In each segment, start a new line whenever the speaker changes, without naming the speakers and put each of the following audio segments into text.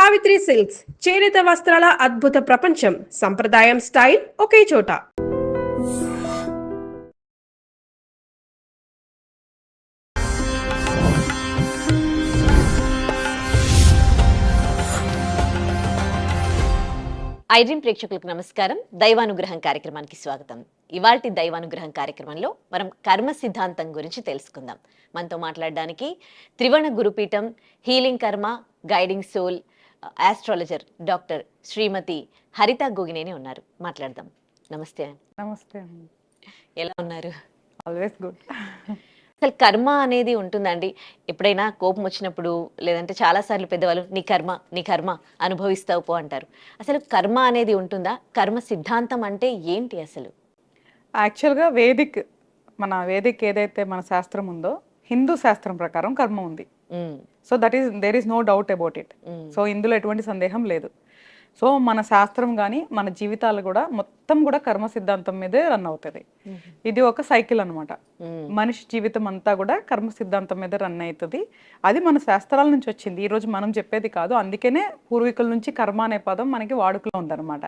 Savitri silks చేనేత వస్త్రాల అద్భుత ప్రపంచం. సంప్రదాయం స్టైల్ ఒకే చోట.
ఐడ్రీమ్ ప్రేక్షకులకు నమస్కారం. దైవానుగ్రహం కార్యక్రమానికి స్వాగతం. ఇవాల్టి దైవానుగ్రహం కార్యక్రమంలో మనం కర్మ సిద్ధాంతం గురించి తెలుసుకుందాం. మనతో మాట్లాడడానికి త్రివర్ణ గురుపీఠం హీలింగ్ కర్మ గైడింగ్ సోల్ ఆస్ట్రాలజర్ డాక్టర్ శ్రీమతి హరిత గోగినేని ఉన్నారు. మాట్లాడదాం. నమస్తే.
నమస్తే.
ఎలా ఉన్నారు?
Always good.
అసలు కర్మ అనేది ఉంటుందండి. ఎప్పుడైనా కోపం వచ్చినప్పుడు లేదంటే చాలాసార్లు పెద్దవాళ్ళు నీ కర్మ అనుభవిస్తావు పో అంటారు. అసలు కర్మ అనేది ఉంటుందా? కర్మ సిద్ధాంతం అంటే ఏంటి అసలు?
యాక్చువల్గా మన వేదిక్ ఏదైతే మన శాస్త్రం ఉందో హిందూ శాస్త్రం ప్రకారం కర్మ ఉంది. So there is no doubt about it. సో ఇందులో ఎటువంటి సందేహం లేదు. సో మన శాస్త్రం కానీ మన జీవితాలు కూడా మొత్తం కూడా కర్మ సిద్ధాంతం మీదే రన్ అవుతుంది. ఇది ఒక సైకిల్ అనమాట. మనిషి జీవితం అంతా కూడా కర్మ సిద్ధాంతం మీద రన్ అవుతుంది. అది మన శాస్త్రాల నుంచి వచ్చింది, ఈ రోజు మనం చెప్పేది కాదు. అందుకనే పూర్వీకుల నుంచి కర్మ అనే పదం మనకి వాడుకలో ఉందన్నమాట.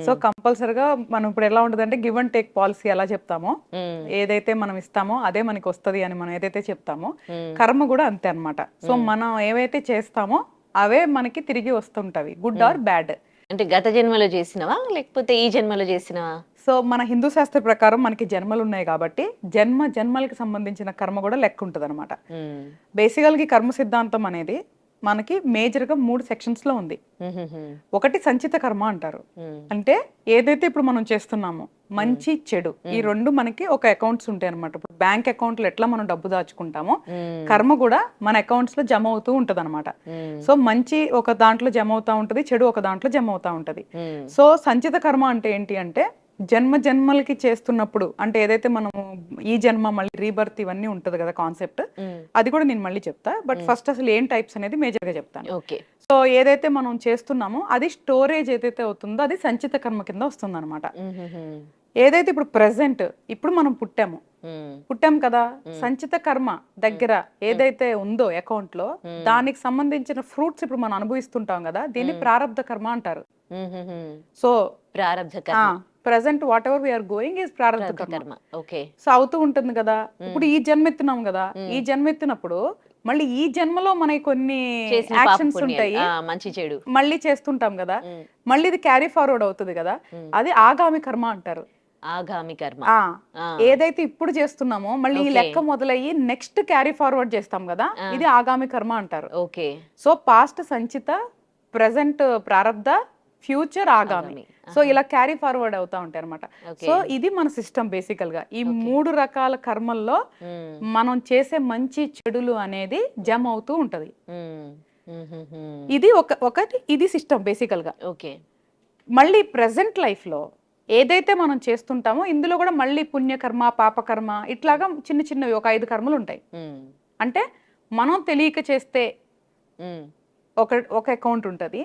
సో కంపల్సరిగా మనం ఇప్పుడు ఎలా ఉంటుంది అంటే గివ్ అండ్ టేక్ పాలసీ ఎలా చెప్తామో, ఏదైతే మనం ఇస్తామో అదే మనకి వస్తుంది అని మనం ఏదైతే చెప్తామో, కర్మ కూడా అంతే అనమాట. సో మనం ఏవైతే చేస్తామో అవే మనకి తిరిగి వస్తుంటవి, గుడ్ ఆర్ బ్యాడ్.
అంటే గత జన్మలో చేసినవా లేకపోతే ఈ జన్మలో చేసినవా?
సో మన హిందూ శాస్త్ర ప్రకారం మనకి జన్మలు ఉన్నాయి కాబట్టి జన్మలకి సంబంధించిన కర్మ కూడా లెక్క ఉంటుంది అనమాట. బేసికల్గా కర్మ సిద్ధాంతం అనేది మనకి మేజర్ గా 3 సెక్షన్స్ లో ఉంది. ఒకటి సంచిత కర్మ అంటారు. అంటే ఏదైతే ఇప్పుడు మనం చేస్తున్నామో మంచి చెడు ఈ రెండు మనకి ఒక అకౌంట్స్ ఉంటాయి అనమాట. ఇప్పుడు బ్యాంక్ అకౌంట్ లో ఎట్లా మనం డబ్బు దాచుకుంటామో కర్మ కూడా మన అకౌంట్స్ లో జమ అవుతూ ఉంటది అనమాట. సో మంచి ఒక దాంట్లో జమ అవుతా ఉంటది, చెడు ఒక దాంట్లో జమ అవుతా ఉంటది. సో సంచిత కర్మ అంటే ఏంటి అంటే జన్మలకి చేస్తున్నప్పుడు, అంటే ఏదైతే మనము ఈ జన్మ మళ్ళీ రీబర్త్ ఇవన్నీ ఉంటది కదా కాన్సెప్ట్, అది కూడా నేను మళ్ళీ చెప్తా. బట్ ఫస్ట్ అసలు ఏం టైప్స్ అనేది మేజర్ గా చెప్తాను. సో ఏదైతే మనం చేస్తున్నామో అది స్టోరేజ్ ఏదైతే అవుతుందో అది సంచిత కర్మ కింద వస్తుంది అనమాట. ఏదైతే ఇప్పుడు ప్రెసెంట్ ఇప్పుడు మనం పుట్టాం కదా, సంచిత కర్మ దగ్గర ఏదైతే ఉందో అకౌంట్ లో దానికి సంబంధించిన ఫ్రూట్స్ ఇప్పుడు మనం అనుభవిస్తుంటాం కదా, దీన్ని ప్రారబ్ధ కర్మ అంటారు. సో
ప్రారబ్ధ కర్మ,
present whatever we are going is ప్రారబ్ధ కర్మ. సో అవుతూ ఉంటుంది కదా. ఇప్పుడు ఈ జన్మెత్తున్నాం కదా, ఈ జన్మెత్తినప్పుడు మళ్ళీ ఈ జన్మలో మనకి కొన్ని యాక్షన్స్ ఉంటాయి,
మంచి చెడు
మళ్ళీ చేస్తుంటాం కదా, మళ్ళీ ఇది క్యారీ ఫార్వర్డ్ అవుతుంది కదా, అది ఆగామి కర్మ అంటారు.
ఆగామి కర్మ
ఏదైతే ఇప్పుడు చేస్తున్నామో మళ్ళీ ఈ లెక్క మొదలయ్యి నెక్స్ట్ క్యారీ ఫార్వర్డ్ చేస్తాం కదా, ఇది ఆగామి కర్మ అంటారు.
ఓకే. సో
పాస్ట్ సంచిత, ప్రెసెంట్ ప్రారబ్ధ, ఫ్యూచర్ ఆగామి. సో ఇలా క్యారీ ఫార్వర్డ్ అవుతా ఉంటాయి అనమాట. సో ఇది మన సిస్టమ్ బేసికల్ గా. ఈ 3 రకాల కర్మల్లో మనం చేసే మంచి చెడులు అనేది జమ అవుతూ ఉంటది. ఇది ఒకటి ఇది సిస్టమ్ బేసికల్ గా.
ఓకే.
మళ్ళీ ప్రెసెంట్ లైఫ్ లో ఏదైతే మనం చేస్తుంటామో ఇందులో కూడా మళ్ళీ పుణ్యకర్మ, పాపకర్మ ఇట్లాగా చిన్న చిన్నవి ఒక 5 కర్మలు ఉంటాయి. అంటే మనం తెలియక చేస్తే ఒక అకౌంట్ ఉంటది,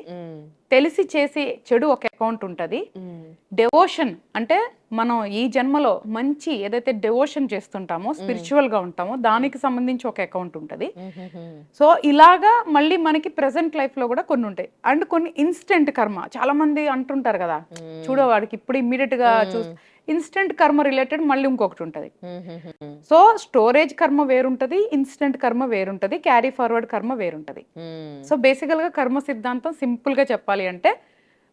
తెలిసి చేసి చెడు ఒక అకౌంట్ ఉంటది. డెవోషన్ అంటే మనం ఈ జన్మలో మంచి ఏదైతే డెవోషన్ చేస్తుంటామో, స్పిరిచువల్ గా ఉంటామో దానికి సంబంధించి ఒక అకౌంట్ ఉంటది. సో ఇలాగా మళ్ళీ మనకి ప్రెసెంట్ లైఫ్ లో కూడా కొన్ని ఉంటాయి. అండ్ కొన్ని ఇన్స్టెంట్ కర్మ, చాలా మంది అంటుంటారు కదా, చూడవాడికి ఇప్పుడు ఇమ్మీడియట్ గా ఇన్స్టెంట్ కర్మ రిలేటెడ్ మళ్ళీ ఇంకొకటి ఉంటది. సో స్టోరేజ్ కర్మ వేరుంటది, ఇన్స్టెంట్ కర్మ వేరుంటది, క్యారీ ఫార్వర్డ్ కర్మ వేరుంటది. సో బేసికల్ గా కర్మ సిద్ధాంతం సింపుల్ గా చెప్పాలి అంటే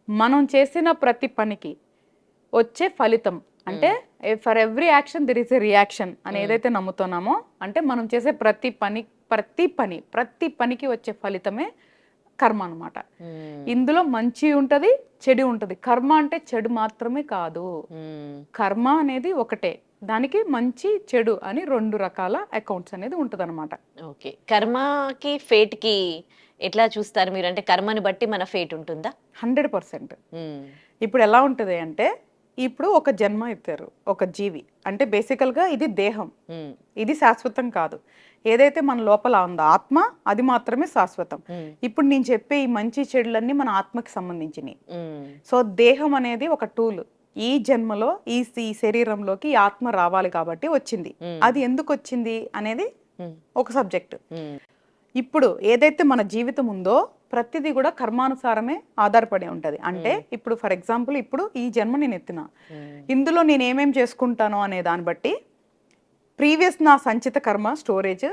మనం చేసిన ప్రతి పనికి వచ్చే ఫలితం, అంటే for every action there is a reaction అని ఏదైతే నమ్ముతున్నామో, అంటే మనం చేసే ప్రతి పనికి వచ్చే ఫలితమే కర్మ అనమాట. ఇందులో మంచి ఉంటది, చెడు ఉంటది. కర్మ అంటే చెడు మాత్రమే కాదు, కర్మ అనేది ఒకటే, దానికి మంచి చెడు అని 2 రకాల అకౌంట్స్ అనేది ఉంటది అనమాట.
ఓకే. కర్మకి ఫేట్ కి ఎట్లా చూస్తారు మీరు? అంటే కర్మని బట్టి మన ఫేట్ ఉంటుందా?
100%. ఇప్పుడు ఎలా ఉంటది అంటే, ఇప్పుడు ఒక జన్మ ఇస్తారు ఒక జీవి, అంటే బేసికల్ గా ఇది దేహం, ఇది శాశ్వతం కాదు. ఏదైతే మన లోపల ఉందో ఆత్మ, అది మాత్రమే శాశ్వతం. ఇప్పుడు నేను చెప్పే ఈ మంచి చెడులన్నీ మన ఆత్మకి సంబంధించినవి. సో దేహం అనేది ఒక టూల్. ఈ జన్మలో ఈ శరీరంలోకి ఆత్మ రావాలి కాబట్టి వచ్చింది. అది ఎందుకు వచ్చింది అనేది ఒక సబ్జెక్ట్. ఇప్పుడు ఏదైతే మన జీవితం ఉందో ప్రతిదీ కూడా కర్మానుసారమే ఆధారపడి ఉంటది. అంటే ఇప్పుడు ఫర్ ఎగ్జాంపుల్ ఇప్పుడు ఈ జన్మ నేను ఎత్తిన, ఇందులో నేను ఏమేం చేసుకుంటానో అనే దాన్ని బట్టి ప్రీవియస్ నా సంచిత కర్మ స్టోరేజ్,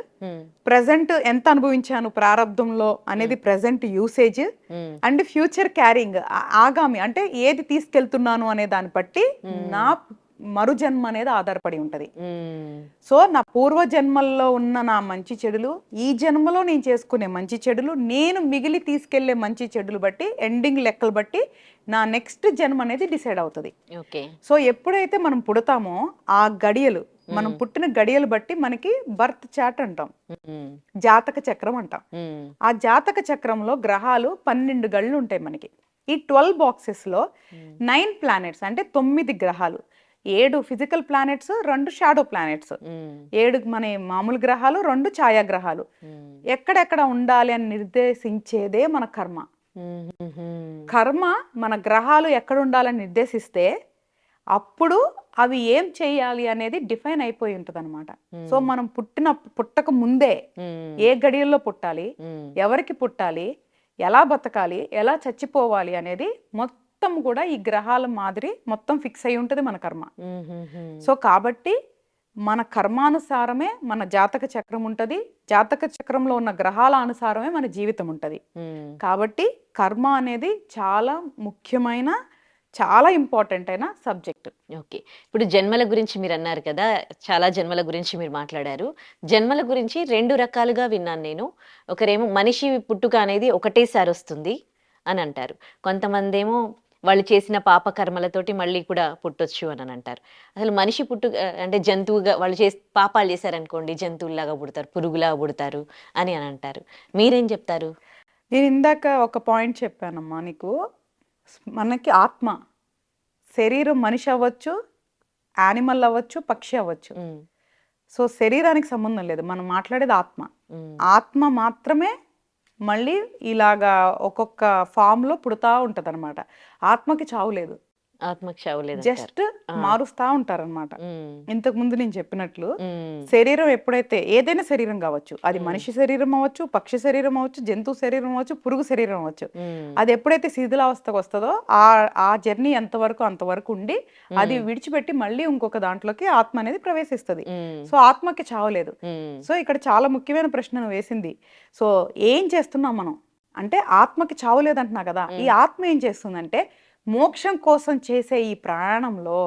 ప్రెసెంట్ ఎంత అనుభవించాను ప్రారంధంలో అనేది present usage, and future carrying ఆగామి అంటే ఏది తీసుకెళ్తున్నాను అనే దాన్ని బట్టి నా మరు జన్మ అనేది ఆధారపడి ఉంటది. సో నా పూర్వ జన్మల్లో ఉన్న నా మంచి చెడులు, ఈ జన్మలో నేను చేసుకునే మంచి చెడులు, నేను మిగిలి తీసుకెళ్లే మంచి చెడులు బట్టి ఎండింగ్ లెక్కలు బట్టి నా నెక్స్ట్ జన్మ అనేది డిసైడ్ అవుతుంది. సో ఎప్పుడైతే మనం పుడతామో ఆ గడియలు, మనం పుట్టిన గడియలు బట్టి మనకి బర్త్ చార్ట్ అంటాం, జాతక చక్రం అంటాం. ఆ జాతక చక్రంలో గ్రహాలు 12 గళ్ళు ఉంటాయి మనకి. ఈ 12 బాక్సెస్ లో 9 ప్లానెట్స్ అంటే 9 గ్రహాలు, 7 ఫిజికల్ ప్లానెట్స్, 2 షాడో ప్లానెట్స్, 7 మన మామూలు గ్రహాలు, 2 ఛాయాగ్రహాలు ఎక్కడెక్కడ ఉండాలి అని నిర్దేశించేదే మన కర్మ. కర్మ మన గ్రహాలు ఎక్కడ ఉండాలని నిర్దేశిస్తే అప్పుడు అవి ఏం చేయాలి అనేది డిఫైన్ అయిపోయి ఉంటది అనమాట. సో మనం పుట్టక ముందే ఏ గడియల్లో పుట్టాలి, ఎవరికి పుట్టాలి, ఎలా బతకాలి, ఎలా చచ్చిపోవాలి అనేది మొత్తం కూడా ఈ గ్రహాల మాదిరి మొత్తం ఫిక్స్ అయి ఉంటది మన కర్మ. సో కాబట్టి మన కర్మానుసారమే మన జాతక చక్రం ఉంటది, జాతక చక్రంలో ఉన్న గ్రహాల అనుసారమే మన జీవితం ఉంటది. కాబట్టి కర్మ అనేది చాలా ముఖ్యమైన, చాలా ఇంపార్టెంట్ అయిన సబ్జెక్ట్.
ఓకే, ఇప్పుడు జన్మల గురించి మీరు అన్నారు కదా, చాలా జన్మల గురించి మీరు మాట్లాడారు. జన్మల గురించి 2 రకాలుగా విన్నాను నేను. ఒకరేమో మనిషి పుట్టుక అనేది ఒకటేసారి వస్తుంది అని అంటారు, కొంతమంది ఏమో వాళ్ళు చేసిన పాప కర్మలతోటి మళ్ళీ కూడా పుట్టొచ్చు అని అంటారు. అసలు మనిషి పుట్టుక అంటే జంతువుగా వాళ్ళు పాపాలు చేశారనుకోండి జంతువులాగా పుడతారు, పురుగులాగా పుడతారు అని అంటారు. మీరేం చెప్తారు?
నేను ఇందాక ఒక పాయింట్ చెప్పానమ్మా నీకు, మనకి ఆత్మ, శరీరం మనిషి అవ్వచ్చు, యానిమల్ అవ్వచ్చు, పక్షి అవ్వచ్చు. సో శరీరానికి సంబంధం లేదు, మనం మాట్లాడేది ఆత్మ. ఆత్మ మాత్రమే మళ్ళీ ఇలాగా ఒక్కొక్క ఫామ్ లో పుడతా ఉంటది అనమాట. ఆత్మకి చావు లేదు,
ఆత్మకి చావు లేదు,
జస్ట్ మారుస్తా ఉంటారనమాట. ఇంతకు ముందు నేను చెప్పినట్లు శరీరం ఎప్పుడైతే, ఏదైనా శరీరం కావచ్చు, అది మనిషి శరీరం అవ్వచ్చు, పక్షి శరీరం అవ్వచ్చు, జంతువు శరీరం అవ్వచ్చు, పురుగు శరీరం అవ్వచ్చు, అది ఎప్పుడైతే శిథిలావస్థకు వస్తుందో ఆ జర్నీ ఎంతవరకు అంతవరకు ఉండి అది విడిచిపెట్టి మళ్ళీ ఇంకొక దాంట్లోకి ఆత్మ అనేది ప్రవేశిస్తుంది. సో ఆత్మకి చావు లేదు. సో ఇక్కడ చాలా ముఖ్యమైన ప్రశ్న వేసింది. సో ఏం చేస్తున్నాం మనం అంటే, ఆత్మకి చావు లేదంటున్నా కదా, ఈ ఆత్మ ఏం చేస్తుందంటే మోక్షం కోసం చేసే ఈ ప్రయాణంలో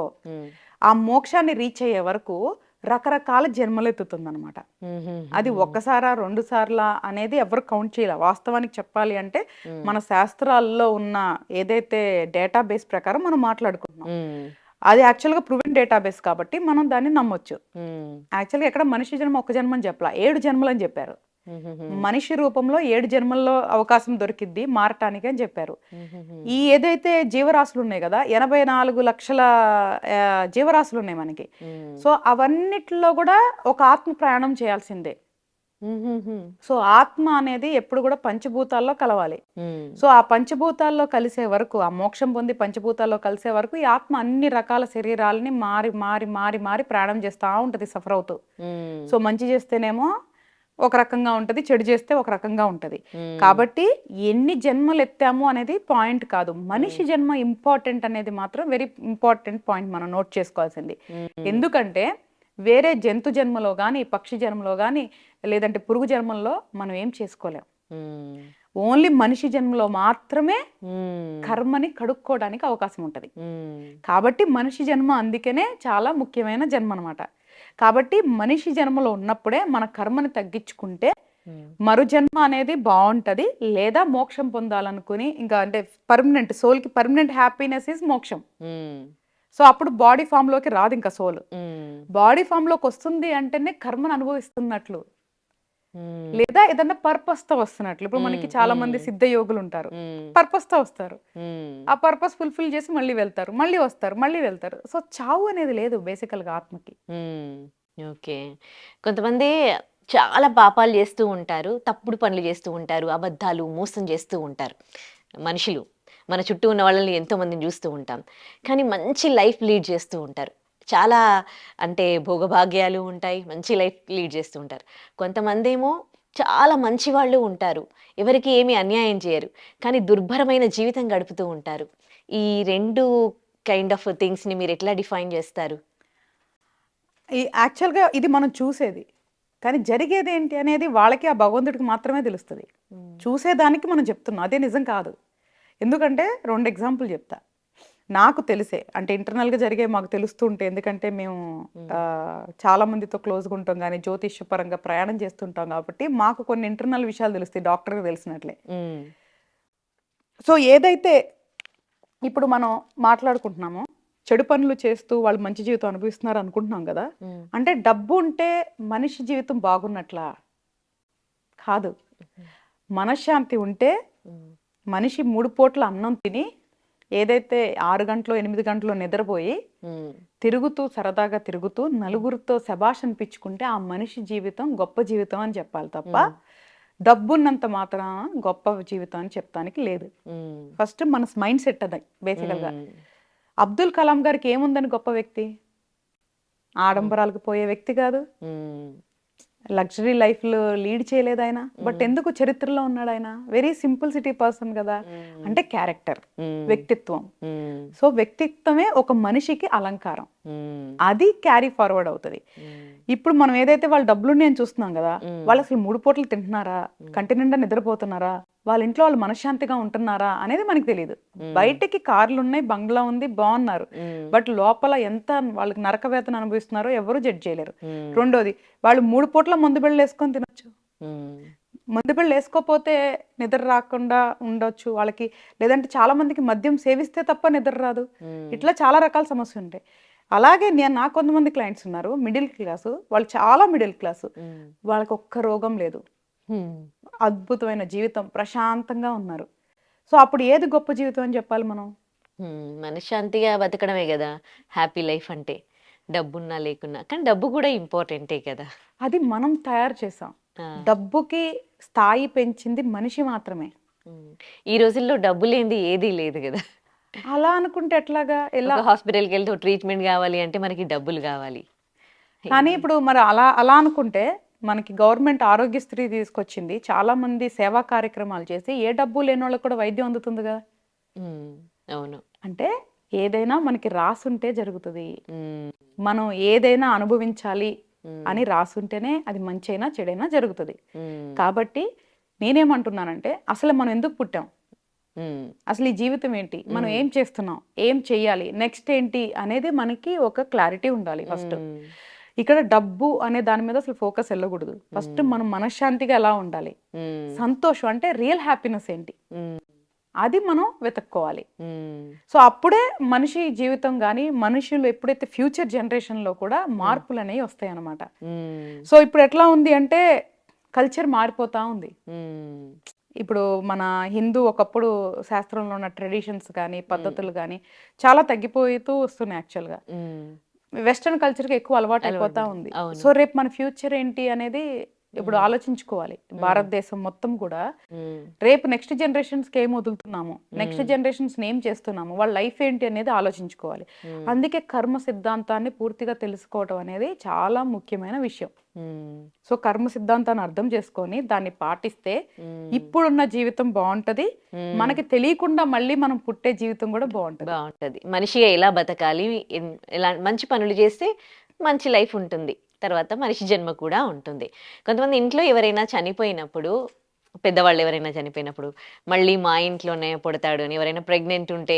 ఆ మోక్షాన్ని రీచ్ అయ్యే వరకు రకరకాల జన్మలు ఎత్తుతుంది అనమాట. అది ఒక్కసారా 2 సార్లా అనేది ఎవరు కౌంట్ చేయాలి. వాస్తవానికి చెప్పాలి అంటే మన శాస్త్రాల్లో ఉన్న ఏదైతే డేటాబేస్ ప్రకారం మనం మాట్లాడుకుంటున్నాం, అది యాక్చువల్గా ప్రూవెన్ డేటాబేస్ కాబట్టి మనం దాన్ని నమ్మొచ్చు. యాక్చువల్గా ఎక్కడ మనిషి జన్మ ఒక జన్మ అని చెప్పలా, 7 జన్మలు అని చెప్పారు. మనిషి రూపంలో 7 జన్మల్లో అవకాశం దొరికిద్ది మారటానికి అని చెప్పారు. ఈ ఏదైతే జీవరాశులు ఉన్నాయి కదా, 84 లక్షల జీవరాశులు ఉన్నాయి మనకి. సో అవన్నిటిలో కూడా ఒక ఆత్మ ప్రయాణం చేయాల్సిందే. సో ఆత్మ అనేది ఎప్పుడు కూడా పంచభూతాల్లో కలవాలి. సో ఆ పంచభూతాల్లో కలిసే వరకు, ఆ మోక్షం పొంది పంచభూతాల్లో కలిసే వరకు ఈ ఆత్మ అన్ని రకాల శరీరాలని మారి మారి మారి మారి ప్రయాణం చేస్తా ఉంటది, సఫర్ అవుతూ. సో మంచి చేస్తేనేమో ఒక రకంగా ఉంటది, చెడు చేస్తే ఒక రకంగా ఉంటది. కాబట్టి ఎన్ని జన్మలు ఎత్తాము అనేది పాయింట్ కాదు, మనిషి జన్మ ఇంపార్టెంట్ అనేది మాత్రం వెరీ ఇంపార్టెంట్ పాయింట్ మనం నోట్ చేసుకోవాల్సింది. ఎందుకంటే వేరే జంతు జన్మలో గాని, పక్షి జన్మలో గాని, లేదంటే పురుగు జన్మల్లో మనం ఏం చేసుకోలేం. ఓన్లీ మనిషి జన్మలో మాత్రమే కర్మని కడుక్కోవడానికి అవకాశం ఉంటది. కాబట్టి మనిషి జన్మ అందుకనే చాలా ముఖ్యమైన జన్మ అనమాట. కాబట్టి మనిషి జన్మలో ఉన్నప్పుడే మన కర్మని తగ్గించుకుంటే మరు జన్మ అనేది బాగుంటది. లేదా మోక్షం పొందాలనుకుని ఇంకా అంటే పర్మనెంట్, సోల్ కి పర్మనెంట్ హ్యాపీనెస్ ఇస్ మోక్షం. సో అప్పుడు బాడీ ఫామ్ లోకి రాదు ఇంకా సోల్. బాడీ ఫామ్ లోకి వస్తుంది అంటేనే కర్మను అనుభవిస్తున్నట్లు, లేదా ఏదన్నా పర్పస్ తో వస్తున్నట్లు. ఇప్పుడు మనకి చాలా మంది సిద్ధ యోగులు ఉంటారు, పర్పస్ తో వస్తారు, ఆ పర్పస్ ఫుల్ఫిల్ చేసి మళ్ళీ వెళ్తారు, మళ్ళీ వస్తారు, మళ్ళీ వెళ్తారు. సో చావు అనేది లేదు బేసికల్ గా ఆత్మకి.
ఓకే, కొంతమంది చాలా పాపాలు చేస్తూ ఉంటారు, తప్పుడు పనులు చేస్తూ ఉంటారు, అబద్ధాలు, మోసం చేస్తూ ఉంటారు. మనుషులు మన చుట్టూ ఉన్న వాళ్ళని ఎంతో మందిని చూస్తూ ఉంటాం, కానీ మంచి లైఫ్ లీడ్ చేస్తూ ఉంటారు. చాలా అంటే భోగభాగ్యాలు ఉంటాయి, మంచి లైఫ్ లీడ్ చేస్తూ ఉంటారు. కొంతమంది ఏమో చాలా మంచి వాళ్ళు ఉంటారు, ఎవరికి ఏమీ అన్యాయం చేయరు, కానీ దుర్భరమైన జీవితం గడుపుతూ ఉంటారు. ఈ రెండు కైండ్ ఆఫ్ థింగ్స్ని మీరు ఎట్లా డిఫైన్ చేస్తారు?
ఈ యాక్చువల్గా ఇది మనం చూసేది, కానీ జరిగేది ఏంటి అనేది వాళ్ళకి ఆ భగవంతుడికి మాత్రమే తెలుస్తుంది. చూసేదానికి మనం చెప్తున్నాం, అదే నిజం కాదు. ఎందుకంటే 2 ఎగ్జాంపుల్ చెప్తా. నాకు తెలిసే, అంటే ఇంటర్నల్గా జరిగే మాకు తెలుస్తుంటే, ఎందుకంటే మేము చాలా మందితో క్లోజ్గా ఉంటాం, కానీ జ్యోతిష్యపరంగా ప్రయాణం చేస్తుంటాం కాబట్టి మాకు కొన్ని ఇంటర్నల్ విషయాలు తెలుస్తాయి, డాక్టర్కి తెలిసినట్లే. సో ఏదైతే ఇప్పుడు మనం మాట్లాడుకుంటున్నామో, చెడు పనులు చేస్తూ వాళ్ళు మంచి జీవితం అనుభవిస్తున్నారు అనుకుంటున్నాం కదా, అంటే డబ్బు ఉంటే మనిషి జీవితం బాగున్నట్లా కాదు. మనశ్శాంతి ఉంటే మనిషి 3 పూట్ల అన్నం తిని, ఏదైతే 6 గంటలు 8 గంటలు నిద్రపోయి తిరుగుతూ సరదాగా తిరుగుతూ నలుగురితో శభాష్ అనిపించుకుంటే ఆ మనిషి జీవితం గొప్ప జీవితం అని చెప్పాలి తప్ప డబ్బున్నంత మాత్రాన గొప్ప జీవితం అని చెప్తానికి లేదు. ఫస్ట్ మన మైండ్ సెట్ అది బేసికల్గా. అబ్దుల్ కలాం గారికి ఏముందని గొప్ప వ్యక్తి? ఆడంబరాలకు పోయే వ్యక్తి కాదు, లగ్జరీ లైఫ్లో లీడ్ చేయలేదు ఆయన. బట్ ఎందుకు చరిత్రలో ఉన్నాడు ఆయన? వెరీ సింపుల్ సిటీ పర్సన్ కదా. అంటే క్యారెక్టర్, వ్యక్తిత్వం. సో వ్యక్తిత్వమే ఒక మనిషికి అలంకారం, అది క్యారీ ఫార్వర్డ్ అవుతుంది. ఇప్పుడు మనం ఏదైతే వాళ్ళ డబ్బులు నేను చూస్తున్నాం కదా, వాళ్ళు అసలు 3 పూటలు తింటున్నారా, కంటి నిండా నిద్రపోతున్నారా, వాళ్ళ ఇంట్లో వాళ్ళు మనశ్శాంతిగా ఉంటున్నారా అనేది మనకి తెలియదు. బయటకి కార్లు ఉన్నాయి, బంగ్లా ఉంది, బాగున్నారు, బట్ లోపల ఎంత వాళ్ళకి నరక వేతన అనుభవిస్తున్నారో ఎవరు జడ్జ్ చేయలేరు. రెండోది, వాళ్ళు 3 పూట్ల మందు బిళ్ళలు వేసుకొని తినొచ్చు, మందు బిళ్ళలు వేసుకోపోతే నిద్ర రాకుండా ఉండొచ్చు వాళ్ళకి, లేదంటే చాలా మందికి మద్యం సేవిస్తే తప్ప నిద్ర రాదు. ఇట్లా చాలా రకాల సమస్యలు ఉంటాయి. అలాగే నాకు కొంతమంది క్లయింట్స్ ఉన్నారు మిడిల్ క్లాసు, వాళ్ళు చాలా మిడిల్ క్లాసు, వాళ్ళకి ఒక్క రోగం లేదు, అద్భుతమైన జీవితం, ప్రశాంతంగా ఉన్నారు. సో అప్పుడు ఏది గొప్ప జీవితం అని చెప్పాలి మనం?
మనశ్శాంతిగా బతకడమే కదా హ్యాపీ లైఫ్ అంటే, డబ్బున్నా లేకున్నా. కానీ డబ్బు కూడా ఇంపార్టెంటే కదా.
అది మనం తయారు చేసాం. డబ్బుకి స్థాయి పెంచింది మనిషి మాత్రమే.
ఈ రోజుల్లో డబ్బు లేనిది ఏదీ లేదు కదా.
అలా అనుకుంటే ఎట్లాగా? ఎలా
హాస్పిటల్కి వెళ్తే ట్రీట్మెంట్ కావాలి అంటే మనకి డబ్బులు కావాలి.
కానీ ఇప్పుడు మరి అలా అనుకుంటే మనకి గవర్నమెంట్ ఆరోగ్యశ్రీ తీసుకొచ్చింది, చాలా మంది సేవా కార్యక్రమాలు చేసి ఏ డబ్బు లేని వాళ్ళకి కూడా వైద్యం అందుతుంది కదా.
అవును.
అంటే ఏదైనా మనకి రాసుంటే జరుగుతుంది, మనం ఏదైనా అనుభవించాలి అని రాసుంటేనే అది మంచైనా చెడైనా జరుగుతుంది. కాబట్టి నేనేమంటున్నానంటే, అసలు మనం ఎందుకు పుట్టాం, అసలు ఈ జీవితం ఏంటి, మనం ఏం చేస్తున్నాం, ఏం చెయ్యాలి, నెక్స్ట్ ఏంటి అనేది మనకి ఒక క్లారిటీ ఉండాలి. ఫస్ట్ ఇక్కడ డబ్బు అనే దాని మీద అసలు ఫోకస్ వెళ్ళకూడదు. ఫస్ట్ మనం మనశ్శాంతిగా ఎలా ఉండాలి, సంతోషం అంటే రియల్ హ్యాపీనెస్ ఏంటి, అది మనం వెతుక్కోవాలి. సో అప్పుడే మనిషి జీవితం కానీ మనుషులు ఎప్పుడైతే ఫ్యూచర్ జనరేషన్ లో కూడా మార్పులు అనేవి వస్తాయి అన్నమాట. సో ఇప్పుడు ఎట్లా ఉంది అంటే కల్చర్ మారిపోతా ఉంది. ఇప్పుడు మన హిందూ ఒకప్పుడు శాస్త్రంలో ఉన్న ట్రెడిషన్స్ కానీ పద్ధతులు కానీ చాలా తగ్గిపోతూ వస్తున్నాయి. యాక్చువల్గా వెస్టర్న్ కల్చర్కి ఎక్కువ అలవాటు అయిపోతా ఉంది. సో రేపు మన ఫ్యూచర్ ఏంటి అనేది ఇప్పుడు ఆలోచించుకోవాలి. భారతదేశం మొత్తం కూడా రేపు నెక్స్ట్ జనరేషన్స్ కి ఏం వదులుతున్నాము, నెక్స్ట్ జనరేషన్స్ ఏం చేస్తున్నాము, వాళ్ళ లైఫ్ ఏంటి అనేది ఆలోచించుకోవాలి. అందుకే కర్మ సిద్ధాంతాన్ని పూర్తిగా తెలుసుకోవడం అనేది చాలా ముఖ్యమైన విషయం. సో కర్మ సిద్ధాంతాన్ని అర్థం చేసుకొని దాన్ని పాటిస్తే ఇప్పుడున్న జీవితం బాగుంటది, మనకి తెలియకుండా మళ్ళీ మనం పుట్టే జీవితం కూడా బాగుంటది.
మనిషిగా ఎలా బతకాలి, ఎలా మంచి పనులు చేస్తే మంచి లైఫ్ ఉంటుంది, తర్వాత మనిషి జన్మ కూడా ఉంటుంది. కొంతమంది ఇంట్లో ఎవరైనా చనిపోయినప్పుడు, పెద్దవాళ్ళు ఎవరైనా చనిపోయినప్పుడు మళ్ళీ మా ఇంట్లోనే పుడతాడు అని, ఎవరైనా ప్రెగ్నెంట్ ఉంటే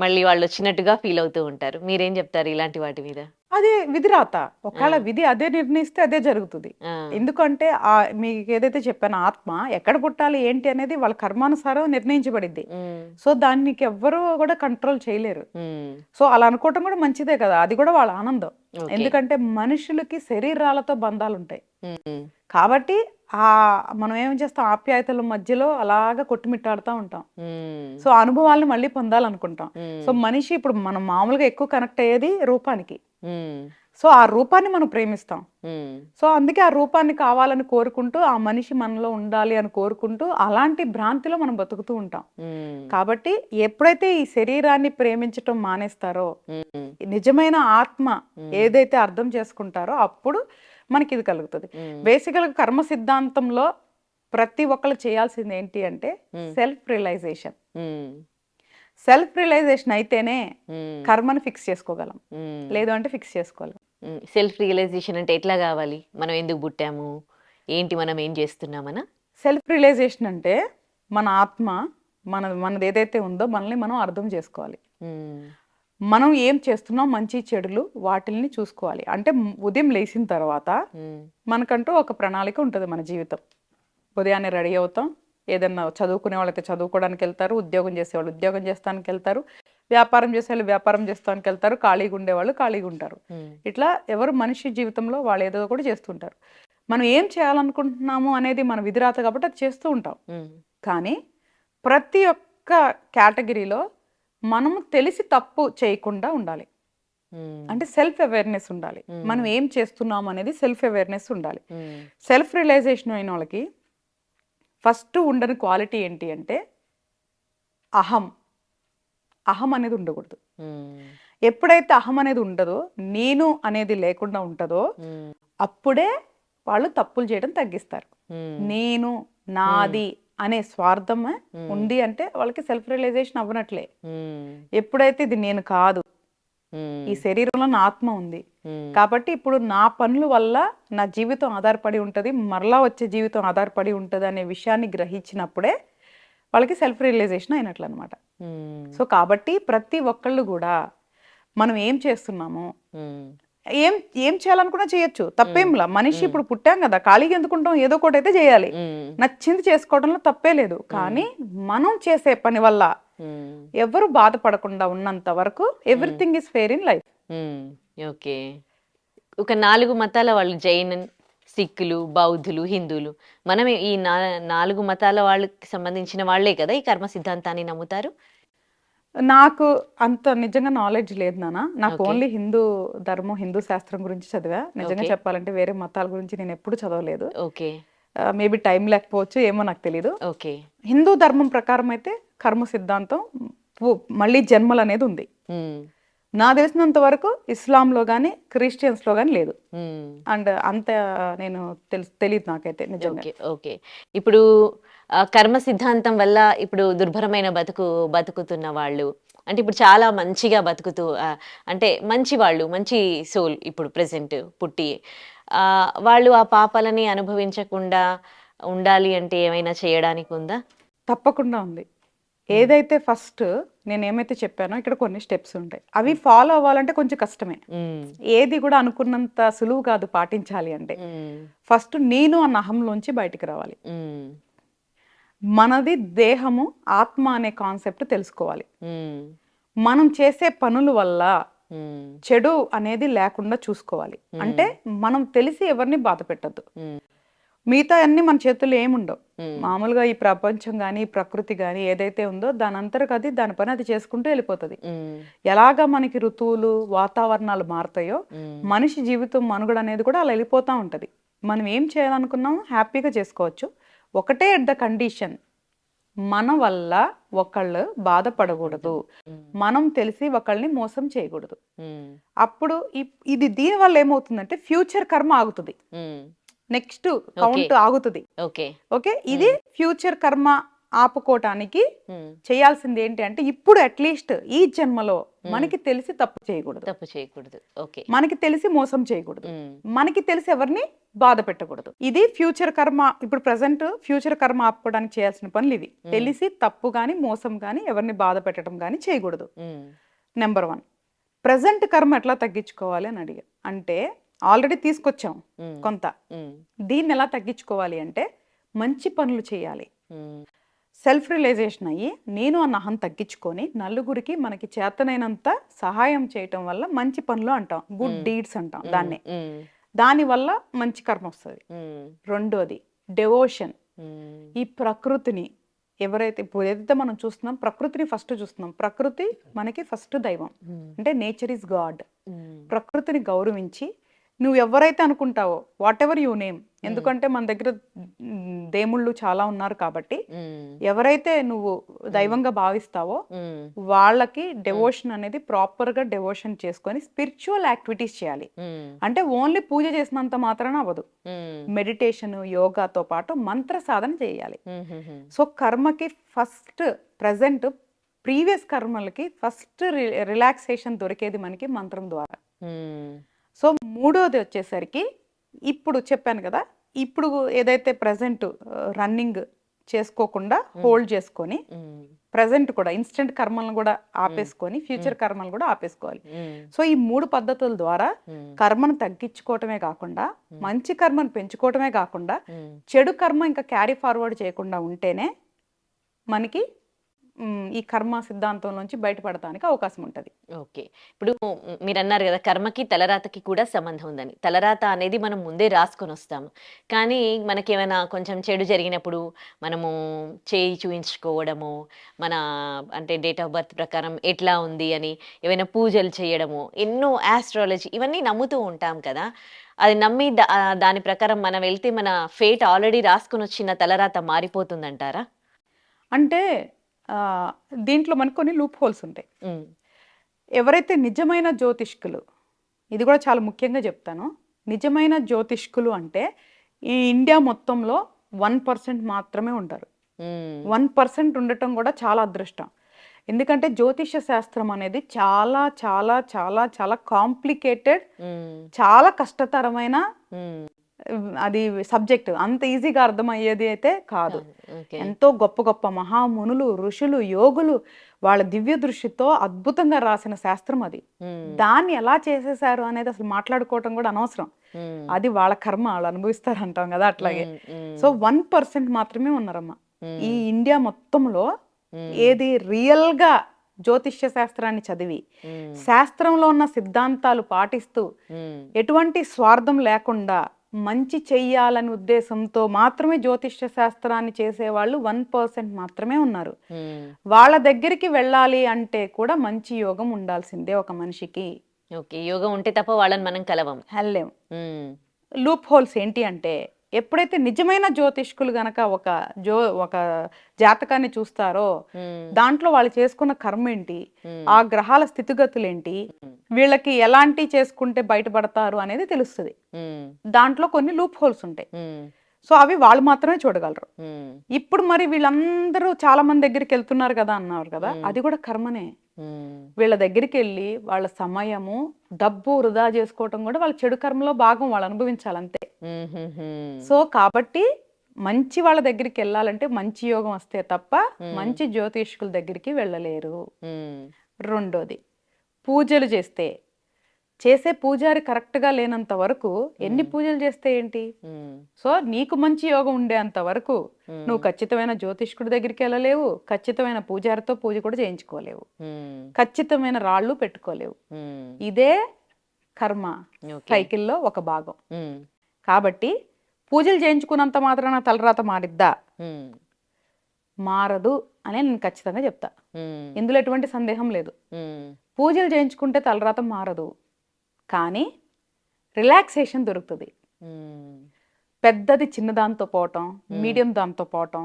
మళ్ళీ వాళ్ళు వచ్చినట్టుగా ఫీల్ అవుతూ ఉంటారు. మీరేం చెప్తారు ఇలాంటి వాటి మీద?
అదే విధిరాత, ఒకవేళ విధి అదే నిర్ణయిస్తే అదే జరుగుతుంది. ఎందుకంటే మీకు ఏదైతే చెప్పానో ఆత్మ ఎక్కడ పుట్టాలి ఏంటి అనేది వాళ్ళ కర్మానుసారం నిర్ణయించబడింది. సో దాన్ని ఎవ్వరూ కూడా కంట్రోల్ చేయలేరు. సో అలా అనుకోవటం కూడా మంచిదే కదా, అది కూడా వాళ్ళ ఆనందం. ఎందుకంటే మనుషులకి శరీరాలతో బంధాలు ఉంటాయి కాబట్టి మనం ఏం చేస్తాం, ఆప్యాయతల మధ్యలో అలాగా కొట్టుమిట్టాడుతూ ఉంటాం. సో అనుభవాలను మళ్ళీ పొందాలనుకుంటాం. సో మనిషి ఇప్పుడు మనం మామూలుగా ఎక్కువ కనెక్ట్ అయ్యేది రూపానికి. సో ఆ రూపాన్ని మనం ప్రేమిస్తాం. సో అందుకే ఆ రూపాన్ని కావాలని కోరుకుంటూ, ఆ మనిషి మనలో ఉండాలి అని కోరుకుంటూ అలాంటి భ్రాంతిలో మనం బతుకుతూ ఉంటాం. కాబట్టి ఎప్పుడైతే ఈ శరీరాన్ని ప్రేమించటం మానేస్తారో, నిజమైన ఆత్మ ఏదైతే అర్థం చేసుకుంటారో అప్పుడు మనకి ఇది కలుగుతుంది. బేసికల్ గా కర్మ సిద్ధాంతంలో ప్రతి ఒక్కరు చేయాల్సింది ఏంటి అంటే
మ్మ్.
Self realisation.
మ్మ్.
సెల్ఫ్ రియలైజేషన్ అయితేనే
మ్మ్.
కర్మని ఫిక్స్ చేసుకోగలం,
మ్మ్.
లేదు అంటే ఫిక్స్ చేసుకోలేం.
సెల్ఫ్ రియలైజేషన్ అంటే ఎట్లా కావాలి? మనం ఎందుకు పుట్టాము, ఏంటి, మనం ఏం చేస్తున్నామనా?
సెల్ఫ్ రియలైజేషన్ అంటే మన ఆత్మ, మనది ఏదైతే ఉందో మనల్ని మనం అర్థం చేసుకోవాలి.
మ్మ్.
మనం ఏం చేస్తున్నాం, మంచి చెడులు వాటిల్ని చూసుకోవాలి. అంటే ఉదయం లేచిన తర్వాత
మ్మ్.
మనకంటూ ఒక ప్రణాళిక ఉంటుంది మన జీవితం. ఉదయాన్నే రెడీ అవుతాం, ఏదన్నా చదువుకునే వాళ్ళైతే చదువుకోవడానికి వెళ్తారు, ఉద్యోగం చేసేవాళ్ళు ఉద్యోగం చేస్తానికి వెళ్తారు, వ్యాపారం చేసేవాళ్ళు వ్యాపారం చేస్తానికి వెళ్తారు, ఖాళీగా ఉండేవాళ్ళు ఖాళీగా ఉంటారు.
మ్మ్.
ఇట్లా ఎవరు మనిషి జీవితంలో వాళ్ళు ఏదో కూడా చేస్తుంటారు. మనం ఏం చేయాలనుకుంటున్నాము అనేది మన విధిరాత కాబట్టి అది చేస్తూ ఉంటాం.
మ్మ్.
కానీ ప్రతి ఒక్క కేటగిరీలో మనము తెలిసి తప్పు చేయకుండా ఉండాలి.
మ్మ్.
అంటే సెల్ఫ్ అవేర్నెస్ ఉండాలి.
మ్మ్.
మనం ఏం చేస్తున్నాం అనేది సెల్ఫ్ అవేర్నెస్ ఉండాలి.
మ్మ్.
సెల్ఫ్ రియలైజేషన్ అయిన వాళ్ళకి ఫస్ట్ ఉండని క్వాలిటీ ఏంటి అంటే అహం. అహం అనేది ఉండకూడదు.
మ్మ్.
ఎప్పుడైతే అహం అనేది ఉండదో, నేను అనేది లేకుండా ఉంటుందో,
మ్మ్.
అప్పుడే వాళ్ళు తప్పులు చేయడం తగ్గిస్తారు.
మ్మ్.
నేను, నాది అనే స్వార్థం
మ్మ్.
ఉంది అంటే వాళ్ళకి సెల్ఫ్ రియలైజేషన్ అవ్వనట్లే.
మ్మ్.
ఎప్పుడైతే ఇది నేను కాదు,
మ్మ్.
ఈ శరీరంలో నా ఆత్మ ఉంది
మ్మ్.
కాబట్టి ఇప్పుడు నా పనుల వల్ల నా జీవితం ఆధారపడి ఉంటుంది, మరలా వచ్చే జీవితం ఆధారపడి ఉంటుంది అనే విషయాన్ని గ్రహించినప్పుడే వాళ్ళకి సెల్ఫ్ రియలైజేషన్ అయినట్లు అనమాట.
మ్మ్.
సో కాబట్టి ప్రతి ఒక్కళ్ళు కూడా మనం ఏం చేస్తున్నాము,
మ్మ్.
ఏం ఏం చేయాలనుకున్నా చేయొచ్చు, తప్పేంలా. మనిషి ఇప్పుడు పుట్టాం కదా, ఖాళీగా ఎందుకుంటాం, ఏదో ఒకటి అయితే చేయాలి.
మ్మ్.
నచ్చింది చేసుకోవడంలో తప్పే లేదు. కానీ మనం చేసే పని వల్ల
మ్మ్.
ఎవరు బాధపడకుండా ఉన్నంత వరకు everything is fair in life.
Hmm. Okay. ఒక 4 మతాల వాళ్ళు, జైన్, సిక్కులు, బౌద్ధులు, హిందువులు, మనం ఈ 4 మతాల వాళ్ళకి సంబంధించిన వాళ్ళే కదా ఈ కర్మ సిద్ధాంతాన్ని నమ్ముతారు.
నాకు అంత నిజంగా నాలెడ్జ్ లేదు నాన్న. నాకు
Okay.
ఓన్లీ హిందూ ధర్మం, హిందూ శాస్త్రం గురించి చదివా. నిజంగా
Okay.
చెప్పాలంటే వేరే మతాల గురించి నేను ఎప్పుడు చదవలేదు.
ఓకే.
మేబీ టైం లేకపోవచ్చు, ఏమో నాకు తెలియదు.
ఓకే.
హిందూ ధర్మం ప్రకారం అయితే కర్మ సిద్ధాంతం మళ్ళీ జన్మలు అనేది ఉంది.
మ్మ్.
నా తెలిసినంత వరకు ఇస్లాంలో కానీ క్రిస్టియన్స్లో కానీ లేదు.
మ్మ్.
అండ్ అంత నేను తెలియదు నాకైతే నిజంగా.
ఓకే. ఓకే. ఇప్పుడు కర్మ సిద్ధాంతం వల్ల ఇప్పుడు దుర్భరమైన బతుకుతున్న వాళ్ళు, అంటే ఇప్పుడు చాలా మంచిగా బతుకుతూ అంటే మంచి వాళ్ళు, మంచి సోల్ ఇప్పుడు ప్రెసెంట్ పుట్టి వాళ్ళు ఆ పాపాలని అనుభవించకుండా ఉండాలి అంటే ఏమైనా చేయడానికి ఉందా?
తప్పకుండా ఉంది. ఏదైతే ఫస్ట్ నేను ఏమైతే చెప్పానో ఇక్కడ కొన్ని స్టెప్స్ ఉంటాయి, అవి ఫాలో అవ్వాలంటే కొంచెం కష్టమే.
మ్మ్.
ఏది కూడా అనుకున్నంత సులువు కాదు పాటించాలి అంటే.
మ్మ్.
ఫస్ట్ నేను అన్న అహంలోంచి బయటికి రావాలి.
మ్మ్.
మనది దేహము, ఆత్మ అనే కాన్సెప్ట్ తెలుసుకోవాలి.
మ్మ్.
మనం చేసే పనుల వల్ల
మ్మ్.
చెడు అనేది లేకుండా చూసుకోవాలి. అంటే మనం తెలిసి ఎవరిని బాధ పెట్టద్దు.
మ్మ్.
మిగతా అన్ని మన చేతుల్లో ఏముండవు.
మ్మ్.
మామూలుగా ఈ ప్రపంచం కానీ ప్రకృతి కానీ ఏదైతే ఉందో దాని అంతరకు అది దాని పని అది చేసుకుంటూ వెళ్ళిపోతుంది.
మ్మ్.
ఎలాగా మనకి ఋతువులు, వాతావరణాలు మారుతాయో
మ్మ్.
మనిషి జీవితం, మనుగడ అనేది కూడా అలా వెళ్ళిపోతూ ఉంటుంది. మనం ఏం చేయాలనుకున్నామో హ్యాపీగా చేసుకోవచ్చు. ఒకటే ఎట్ ద కండిషన్, మన వల్ల ఒకళ్ళు బాధపడకూడదు, మనం తెలిసి ఒకళ్ళని మోసం చేయకూడదు.
మ్మ్.
అప్పుడు ఇది దీని వల్ల ఏమవుతుందంటే ఫ్యూచర్ కర్మ ఆగుతుంది,
మ్మ్.
నెక్స్ట్ కౌంట్ ఆగుతుంది.
ఓకే.
ఓకే, ఇది ఫ్యూచర్ కర్మ ఆపుకోవటానికి
మ్మ్.
చేయాల్సింది ఏంటి అంటే ఇప్పుడు అట్లీస్ట్ ఈ జన్మలో మనకి తెలిసి తప్పు చేయకూడదు,
తప్పు చేయకూడదు. ఓకే.
మనకి తెలిసి మోసం చేయకూడదు,
మ్మ్.
మనకి తెలిసి ఎవరిని బాధ పెట్టకూడదు. ఇది ఫ్యూచర్ కర్మ. ఇప్పుడు ప్రజెంట్ ఫ్యూచర్ కర్మ ఆపుకోవడానికి చేయాల్సిన పనులు ఇవి. తెలిసి తప్పు కానీ మోసం కానీ ఎవరిని బాధ పెట్టడం కానీ చేయకూడదు.
మ్మ్.
నెంబర్ 1, ప్రజెంట్ కర్మ ఎట్లా తగ్గించుకోవాలి అని అడిగా. అంటే ఆల్రెడీ తీసుకొచ్చాం
మ్మ్.
కొంత,
మ్మ్.
దీన్ని ఎలా తగ్గించుకోవాలి అంటే మంచి పనులు చేయాలి.
మ్మ్.
సెల్ఫ్ రియలైజేషన్ అయ్యి నేను అన్న అహం తగ్గించుకొని నలుగురికి మనకి చేతనైనంత సహాయం చేయటం వల్ల మంచి పనులు అంటాం, గుడ్ డీడ్స్ అంటాం దాన్నే.
మ్మ్.
దానివల్ల మంచి కర్మ వస్తుంది.
మ్మ్.
రెండోది డెవోషన్.
మ్మ్.
ఈ ప్రకృతిని ఎవరైతే ఇప్పుడు ఏదైతే మనం చూస్తున్నాం, ప్రకృతిని ఫస్ట్ చూస్తున్నాం. ప్రకృతి మనకి ఫస్ట్ దైవం, అంటే నేచర్ ఈజ్ గాడ్.
మ్మ్.
ప్రకృతిని గౌరవించి నువ్వు ఎవరైతే అనుకుంటావో, వాట్ ఎవర్ యూ నేమ్, ఎందుకంటే మన దగ్గర దేవుళ్ళు చాలా ఉన్నారు కాబట్టి
ఉమ్,
ఎవరైతే నువ్వు దైవంగా భావిస్తావో
ఉమ్,
వాళ్ళకి డెవోషన్ అనేది ప్రాపర్ గా డెవోషన్ చేసుకొని స్పిరిచువల్ యాక్టివిటీస్ చేయాలి.
ఉమ్,
అంటే ఓన్లీ పూజ చేసినంత మాత్రాన అవ్వదు.
ఉమ్,
మెడిటేషన్ యోగాతో పాటు మంత్ర సాధన చేయాలి.
ఉమ్, ఉమ్,
సో కర్మకి ఫస్ట్ ప్రజెంట్ ప్రీవియస్ కర్మలకి ఫస్ట్ రిలాక్సేషన్ దొరికేది మనకి మంత్రం ద్వారా.
ఉమ్,
సో మూడోది వచ్చేసరికి ఇప్పుడు చెప్పాను కదా, ఇప్పుడు ఏదైతే ప్రజెంట్ రన్నింగ్ చేసుకోకుండా హోల్డ్ చేసుకొని
ఉమ్,
ప్రజెంట్ కూడా ఇన్స్టెంట్ కర్మలను కూడా ఆపేసుకొని ఫ్యూచర్ కర్మలు కూడా ఆపేసుకోవాలి.
ఉమ్,
సో ఈ 3 పద్ధతుల ద్వారా
ఉమ్,
కర్మను తగ్గించుకోవటమే కాకుండా మంచి కర్మను పెంచుకోవటమే కాకుండా
ఉమ్.
చెడు కర్మ ఇంకా క్యారీ ఫార్వర్డ్ చేయకుండా ఉంటేనే మనకి ఈ కర్మ సిద్ధాంతం నుంచి బయటపడటానికి అవకాశం ఉంటుంది.
ఓకే. ఇప్పుడు మీరు అన్నారు కదా కర్మకి తలరాతకి కూడా సంబంధం ఉందని. తలరాత అనేది మనం ముందే రాసుకొని వస్తాము. కానీ మనకేమైనా కొంచెం చెడు జరిగినప్పుడు మనము చేయి చూయించుకోవడము, మన అంటే డేట్ ఆఫ్ బర్త్ ప్రకారం ఎట్లా ఉంది అని ఏమైనా పూజలు చేయడము, ఎన్నో ఆస్ట్రాలజీ ఇవన్నీ నమ్ముతూ ఉంటాం కదా. అది నమ్మి దాని ప్రకారం మనం వెళ్తే మన ఫేట్ ఆల్రెడీ రాసుకొని వచ్చిన తలరాత మారిపోతుందంటారా?
అంటే దీంట్లో మనకు కొన్ని లూప్ హోల్స్ ఉంటాయి.
ఉమ్,
ఎవరైతే నిజమైన జ్యోతిష్కులు, ఇది కూడా చాలా ముఖ్యంగా చెప్తాను, నిజమైన జ్యోతిష్కులు అంటే ఈ ఇండియా మొత్తంలో 1% మాత్రమే ఉంటారు.
ఉమ్,
1% ఉండటం కూడా చాలా అదృష్టం. ఎందుకంటే జ్యోతిష శాస్త్రం అనేది చాలా చాలా చాలా చాలా కాంప్లికేటెడ్,
ఉమ్,
చాలా కష్టతరమైన
ఉమ్,
అది సబ్జెక్ట్. అంత ఈజీగా అర్థమయ్యేది అయితే కాదు.
ఓకే.
ఎంతో గొప్ప గొప్ప మహామునులు ఋషులు యోగులు వాళ్ళ దివ్య దృష్టితో అద్భుతంగా రాసిన శాస్త్రం అది.
ఉమ్,
దాన్ని ఎలా చేసేసారు అనేది అసలు మాట్లాడుకోవటం కూడా అనవసరం.
ఉమ్,
అది వాళ్ళ కర్మ, వాళ్ళు అనుభవిస్తారు అంటాం కదా, అట్లాగే.
ఉమ్, ఉమ్,
సో 1% మాత్రమే ఉన్నారమ్మా
ఉమ్,
ఈ ఇండియా మొత్తంలో ఏది రియల్ గా జ్యోతిష్య శాస్త్రాన్ని చదివి
ఉమ్,
శాస్త్రంలో ఉన్న సిద్ధాంతాలు పాటిస్తూ
ఉమ్,
ఎటువంటి స్వార్థం లేకుండా మంచి చెయ్యాలని ఉద్దేశంతో మాత్రమే జ్యోతిష్య శాస్త్రాన్ని చేసేవాళ్ళు 1% మాత్రమే ఉన్నారు.
ఉమ్.
వాళ్ళ దగ్గరికి వెళ్ళాలి అంటే కూడా మంచి యోగం ఉండాల్సిందే ఒక మనిషికి.
ఓకే. యోగం ఉంటే తప్ప వాళ్ళని మనం కలవం.
వెళ్ళలేం.
ఉమ్,
లూప్ హోల్స్ ఏంటి అంటే, ఎప్పుడైతే నిజమైన జ్యోతిష్కులు గనక ఒక జాతకాన్ని చూస్తారో
ఉమ్,
దాంట్లో వాళ్ళు చేసుకున్న కర్మ ఏంటి,
ఉమ్,
ఆ గ్రహాల స్థితిగతులు ఏంటి, వీళ్ళకి ఎలాంటి చేసుకుంటే బయటపడతారు అనేది తెలుస్తుంది.
ఉమ్,
దాంట్లో కొన్ని లూప్ హోల్స్ ఉంటాయి.
ఉమ్,
సో అవి వాళ్ళు మాత్రమే చూడగలరు.
ఉమ్,
ఇప్పుడు మరి వీళ్ళందరూ చాలా మంది దగ్గరికి వెళ్తున్నారు కదా అన్నారు కదా, అది కూడా కర్మనే.
ఉమ్,
వీళ్ళ దగ్గరికి వెళ్ళి వాళ్ళ సమయము డబ్బు వృధా చేసుకోవటం కూడా వాళ్ళ చెడు కర్మలో భాగం, వాళ్ళు అనుభవించాలంతే.
ఉమ్, ఉమ్, ఉమ్,
సో కాబట్టి మంచి వాళ్ళ దగ్గరికి వెళ్ళాలంటే మంచి యోగం వస్తే తప్ప మంచి జ్యోతిష్కుల దగ్గరికి వెళ్ళలేరు.
ఉమ్,
రెండోది, పూజలు చేసే పూజారి కరెక్ట్గా లేనంత వరకు ఎన్ని పూజలు చేస్తే ఏంటి.
ఉమ్,
సో నీకు మంచి యోగం ఉండేంత వరకు నువ్వు ఖచ్చితమైన జ్యోతిష్కుడి దగ్గరికి వెళ్ళలేవు, ఖచ్చితమైన పూజారితో పూజ కూడా చేయించుకోలేవు,
ఉమ్,
ఖచ్చితమైన రాళ్ళు పెట్టుకోలేవు.
ఉమ్,
ఇదే కర్మ
ఓకే.
సైకిల్లో ఒక భాగం.
ఉమ్,
కాబట్టి పూజలు చేయించుకున్నంత మాత్రాన తలరాత మారిద్దా?
ఉమ్,
మారదు అని నేను ఖచ్చితంగా చెప్తా.
ఉమ్,
ఇందులో ఎటువంటి సందేహం లేదు.
ఉమ్,
పూజలు చేయించుకుంటే తలరాత మారదు, కానీ రిలాక్సేషన్ దొరుకుతుంది.
ఉమ్,
పెద్దది చిన్నదాంతో పోవటం, మీడియం దాంతో పోవటం,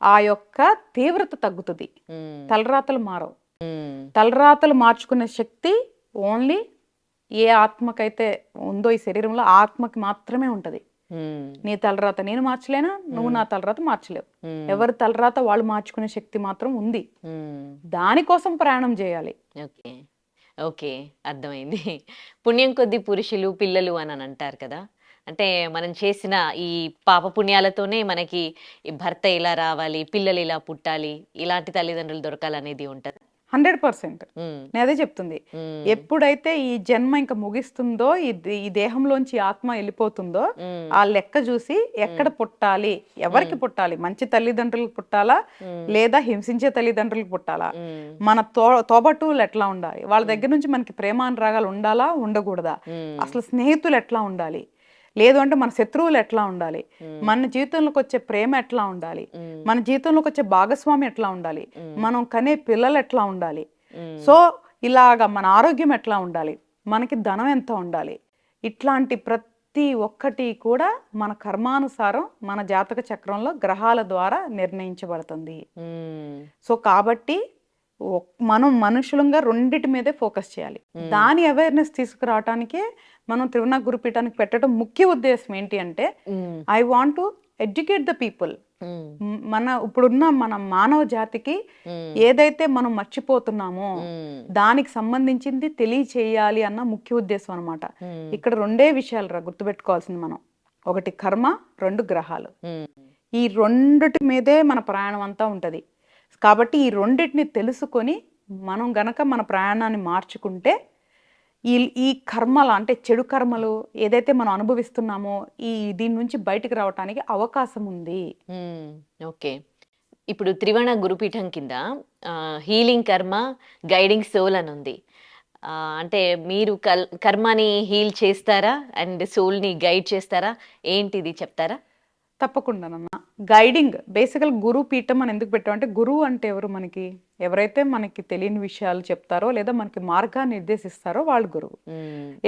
ఆ యొక్క తీవ్రత తగ్గుతుంది.
ఉమ్,
తలరాతలు మారవు.
ఉమ్,
తలరాతలు మార్చుకునే శక్తి ఓన్లీ ఏ ఆత్మకైతే ఉందో ఈ శరీరంలో ఆత్మకి మాత్రమే ఉంటుంది.
ఉమ్,
నీ తలరాత నేను మార్చలేనా, నువ్వు నా తలరాత మార్చలేవు.
ఉమ్,
ఎవరి తలరాత వాళ్ళు మార్చుకునే శక్తి మాత్రం ఉంది.
ఉమ్.
దానికోసం ప్రయాణం చేయాలి.
ఓకే. ఓకే, అర్థమైంది. పుణ్యం కొద్ది పురుషులు పిల్లలు అని అంటారు కదా. అంటే మనం చేసిన ఈ పాప పుణ్యాలతోనే మనకి ఈ భర్త ఇలా రావాలి, పిల్లలు ఇలా పుట్టాలి, ఇలాంటి తల్లిదండ్రులు దొరకాలనేది ఉంటుంది.
100% నేను అదే చెప్తుంది. ఎప్పుడైతే ఈ జన్మ ఇంకా ముగిస్తుందో, ఈ దేహంలోంచి ఆత్మ వెళ్ళిపోతుందో, ఆ లెక్క చూసి ఎక్కడ పుట్టాలి, ఎవరికి పుట్టాలి, మంచి తల్లిదండ్రులకు పుట్టాలా లేదా హింసించే తల్లిదండ్రులకు పుట్టాలా, మన తోబట్టువులు ఎట్లా ఉండాలి, వాళ్ళ దగ్గర నుంచి మనకి ప్రేమానురాగాలు ఉండాలా ఉండకూడదా, అసలు స్నేహితులు ఎట్లా ఉండాలి, లేదు అంటే మన శత్రువులు ఎట్లా ఉండాలి, మన జీవితంలోకి వచ్చే ప్రేమ ఎట్లా ఉండాలి, మన జీవితంలోకి వచ్చే భాగస్వామి ఎట్లా ఉండాలి, మనం కనే పిల్లలు ఎట్లా ఉండాలి, సో ఇలాగా మన ఆరోగ్యం ఎట్లా ఉండాలి, మనకి ధనం ఎంత ఉండాలి, ఇట్లాంటి ప్రతి ప్రతి ఒక్కటి కూడా మన కర్మానుసారం మన జాతక చక్రంలో గ్రహాల ద్వారా నిర్ణయించబడుతుంది. సో కాబట్టి మనం మనుషులంగా రెండిటి మీదే ఫోకస్ చేయాలి. దాని అవేర్నెస్ తీసుకురావటానికే మనం త్రివణ గురుపీఠానికి పెట్టడం ముఖ్య ఉద్దేశం ఏంటి అంటే, I want to educate the people. ఇప్పుడున్న మన మానవ జాతికి ఏదైతే మనం మర్చిపోతున్నామో దానికి సంబంధించింది తెలియచేయాలి అన్న ముఖ్య ఉద్దేశం అనమాట. ఇక్కడ రెండే విషయాలు గుర్తుపెట్టుకోవాల్సింది మనం. ఒకటి కర్మ, రెండు గ్రహాలు. ఈ రెండిటి మీదే మన ప్రయాణం అంతా ఉంటది. కాబట్టి ఈ రెండింటిని తెలుసుకొని మనం గనక మన ప్రయాణాన్ని మార్చుకుంటే ఈ కర్మలు అంటే చెడు కర్మలు ఏదైతే మనం అనుభవిస్తున్నామో దీని నుంచి బయటకు రావటానికి అవకాశం ఉంది.
ఓకే, ఇప్పుడు త్రివణ గురుపీఠం కింద హీలింగ్ కర్మ, గైడింగ్ సోల్ అని ఉంది. అంటే మీరు కర్మని హీల్ చేస్తారా అండ్ సోల్ని గైడ్ చేస్తారా? ఏంటిది చెప్తారా?
తప్పకుండానమ్మా. గైడింగ్ బేసికల్ గురు పీఠం అని ఎందుకు పెట్టామంటే, గురువు అంటే ఎవరు? ఎవరైతే మనకి తెలియని విషయాలు చెప్తారో లేదా మనకి మార్గాన్ని నిర్దేశిస్తారో వాళ్ళు గురువు.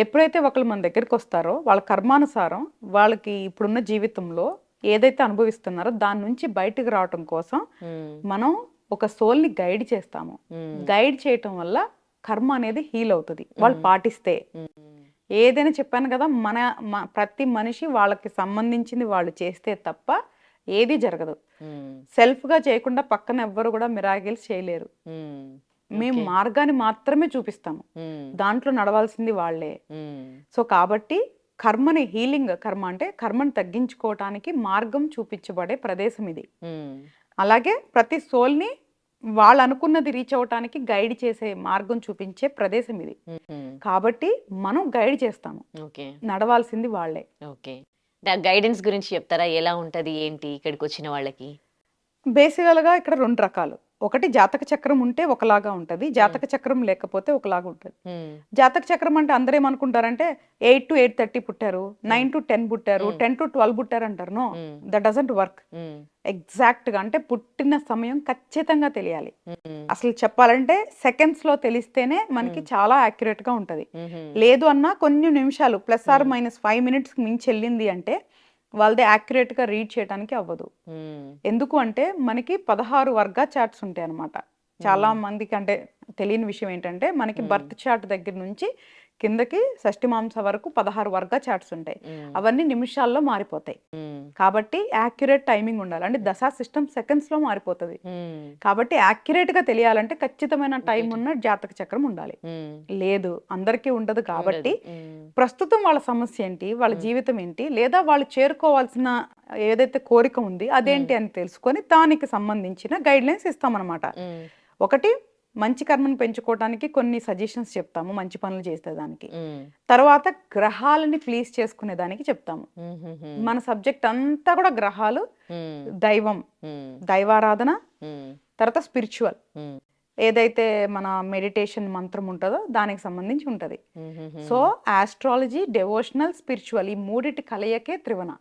ఎప్పుడైతే ఒకళ్ళు మన దగ్గరికి వస్తారో వాళ్ళ కర్మానుసారం వాళ్ళకి ఇప్పుడున్న జీవితంలో ఏదైతే అనుభవిస్తున్నారో దాని నుంచి బయటకు రావటం కోసం మనం ఒక సోల్ని గైడ్ చేస్తాము. గైడ్ చేయటం వల్ల కర్మ అనేది హీల్ అవుతుంది వాళ్ళు పాటిస్తే. ఏదైనా చెప్పాను కదా, ప్రతి మనిషి వాళ్ళకి సంబంధించింది వాళ్ళు చేస్తే తప్ప ఏది జరగదు. సెల్ఫ్ గా చేయకుండా పక్కన ఎవ్వరు కూడా మిరాకిల్స్ చేయలేరు. మేము మార్గాన్ని మాత్రమే చూపిస్తాము, దాంట్లో నడవాల్సింది వాళ్ళే. సో కాబట్టి కర్మని హీలింగ్ కర్మ అంటే కర్మని తగ్గించుకోవటానికి మార్గం చూపించబడే ప్రదేశం ఇది. అలాగే ప్రతి సోల్ని వాళ్ళు అనుకున్నది రీచ్ అవటానికి గైడ్ చేసే మార్గం చూపించే ప్రదేశం ఇది. కాబట్టి మనం గైడ్ చేస్తాము, నడవాల్సింది వాళ్ళే.
ఓకే, గైడెన్స్ గురించి చెప్తారా? ఎలా ఉంటది ఏంటి ఇక్కడికి వచ్చిన వాళ్ళకి?
బేసికల్ గా ఇక్కడ రెండు రకాలు. ఒకటి జాతక చక్రం ఉంటే ఒకలాగా ఉంటది, జాతక చక్రం లేకపోతే ఒకలాగా ఉంటది. జాతక చక్రం అంటే అందరూ ఏమనుకుంటారంటే 8 to 8:30 పుట్టారు, 9 to 10 పుట్టారు, 10 to 12 పుట్టారు అంటారు. No, that doesn't work. Exact గా అంటే పుట్టిన సమయం ఖచ్చితంగా తెలియాలి. అసలు చెప్పాలంటే సెకండ్స్ లో తెలిస్తేనే మనకి చాలా యాక్యురేట్ గా ఉంటది. లేదు అన్నా కొన్ని నిమిషాలు +or-5 minutes మించి వెళ్ళింది అంటే వాళ్ళది యాక్యురేట్ గా రీడ్ చేయడానికి అవ్వదు. ఎందుకు అంటే మనకి 16 వర్గా చార్ట్స్ ఉంటాయి అనమాట. చాలా మందికి అంటే తెలియని విషయం ఏంటంటే, మనకి బర్త్ చార్ట్ దగ్గర నుంచి కిందకి షష్ఠి మాంస వరకు 16 వర్గా చార్ట్స్ ఉంటాయి. అవన్నీ నిమిషాల్లో మారిపోతాయి. కాబట్టి యాక్యురేట్ టైమింగ్ ఉండాలి. అంటే దశా సిస్టమ్ సెకండ్స్ లో మారిపోతుంది. కాబట్టి యాక్యురేట్ గా తెలియాలంటే ఖచ్చితమైన టైం ఉన్న జాతక చక్రం ఉండాలి. లేదు, అందరికీ ఉండదు. కాబట్టి ప్రస్తుతం వాళ్ళ సమస్య ఏంటి, వాళ్ళ జీవితం ఏంటి, లేదా వాళ్ళు చేరుకోవాల్సిన ఏదైతే కోరిక ఉంది అదేంటి అని తెలుసుకొని దానికి సంబంధించిన గైడ్ లైన్స్ ఇస్తామన్నమాట. ఒకటి, మంచి కర్మను పెంచుకోవడానికి కొన్ని సజెషన్స్ చెప్తాము, మంచి పనులు చేస్తే దానికి. తర్వాత గ్రహాలని ప్లీజ్ చేసుకునే దానికి చెప్తాము. మన సబ్జెక్ట్ అంతా కూడా గ్రహాలు, దైవం, దైవారాధన, తర్వాత స్పిరిచువల్ ఏదైతే మన మెడిటేషన్ మంత్రం ఉంటుందో దానికి సంబంధించి ఉంటది. సో ఆస్ట్రాలజీ, డెవోషనల్, స్పిరిచువల్ ఈ మూడిటి కలయికే త్రివణ.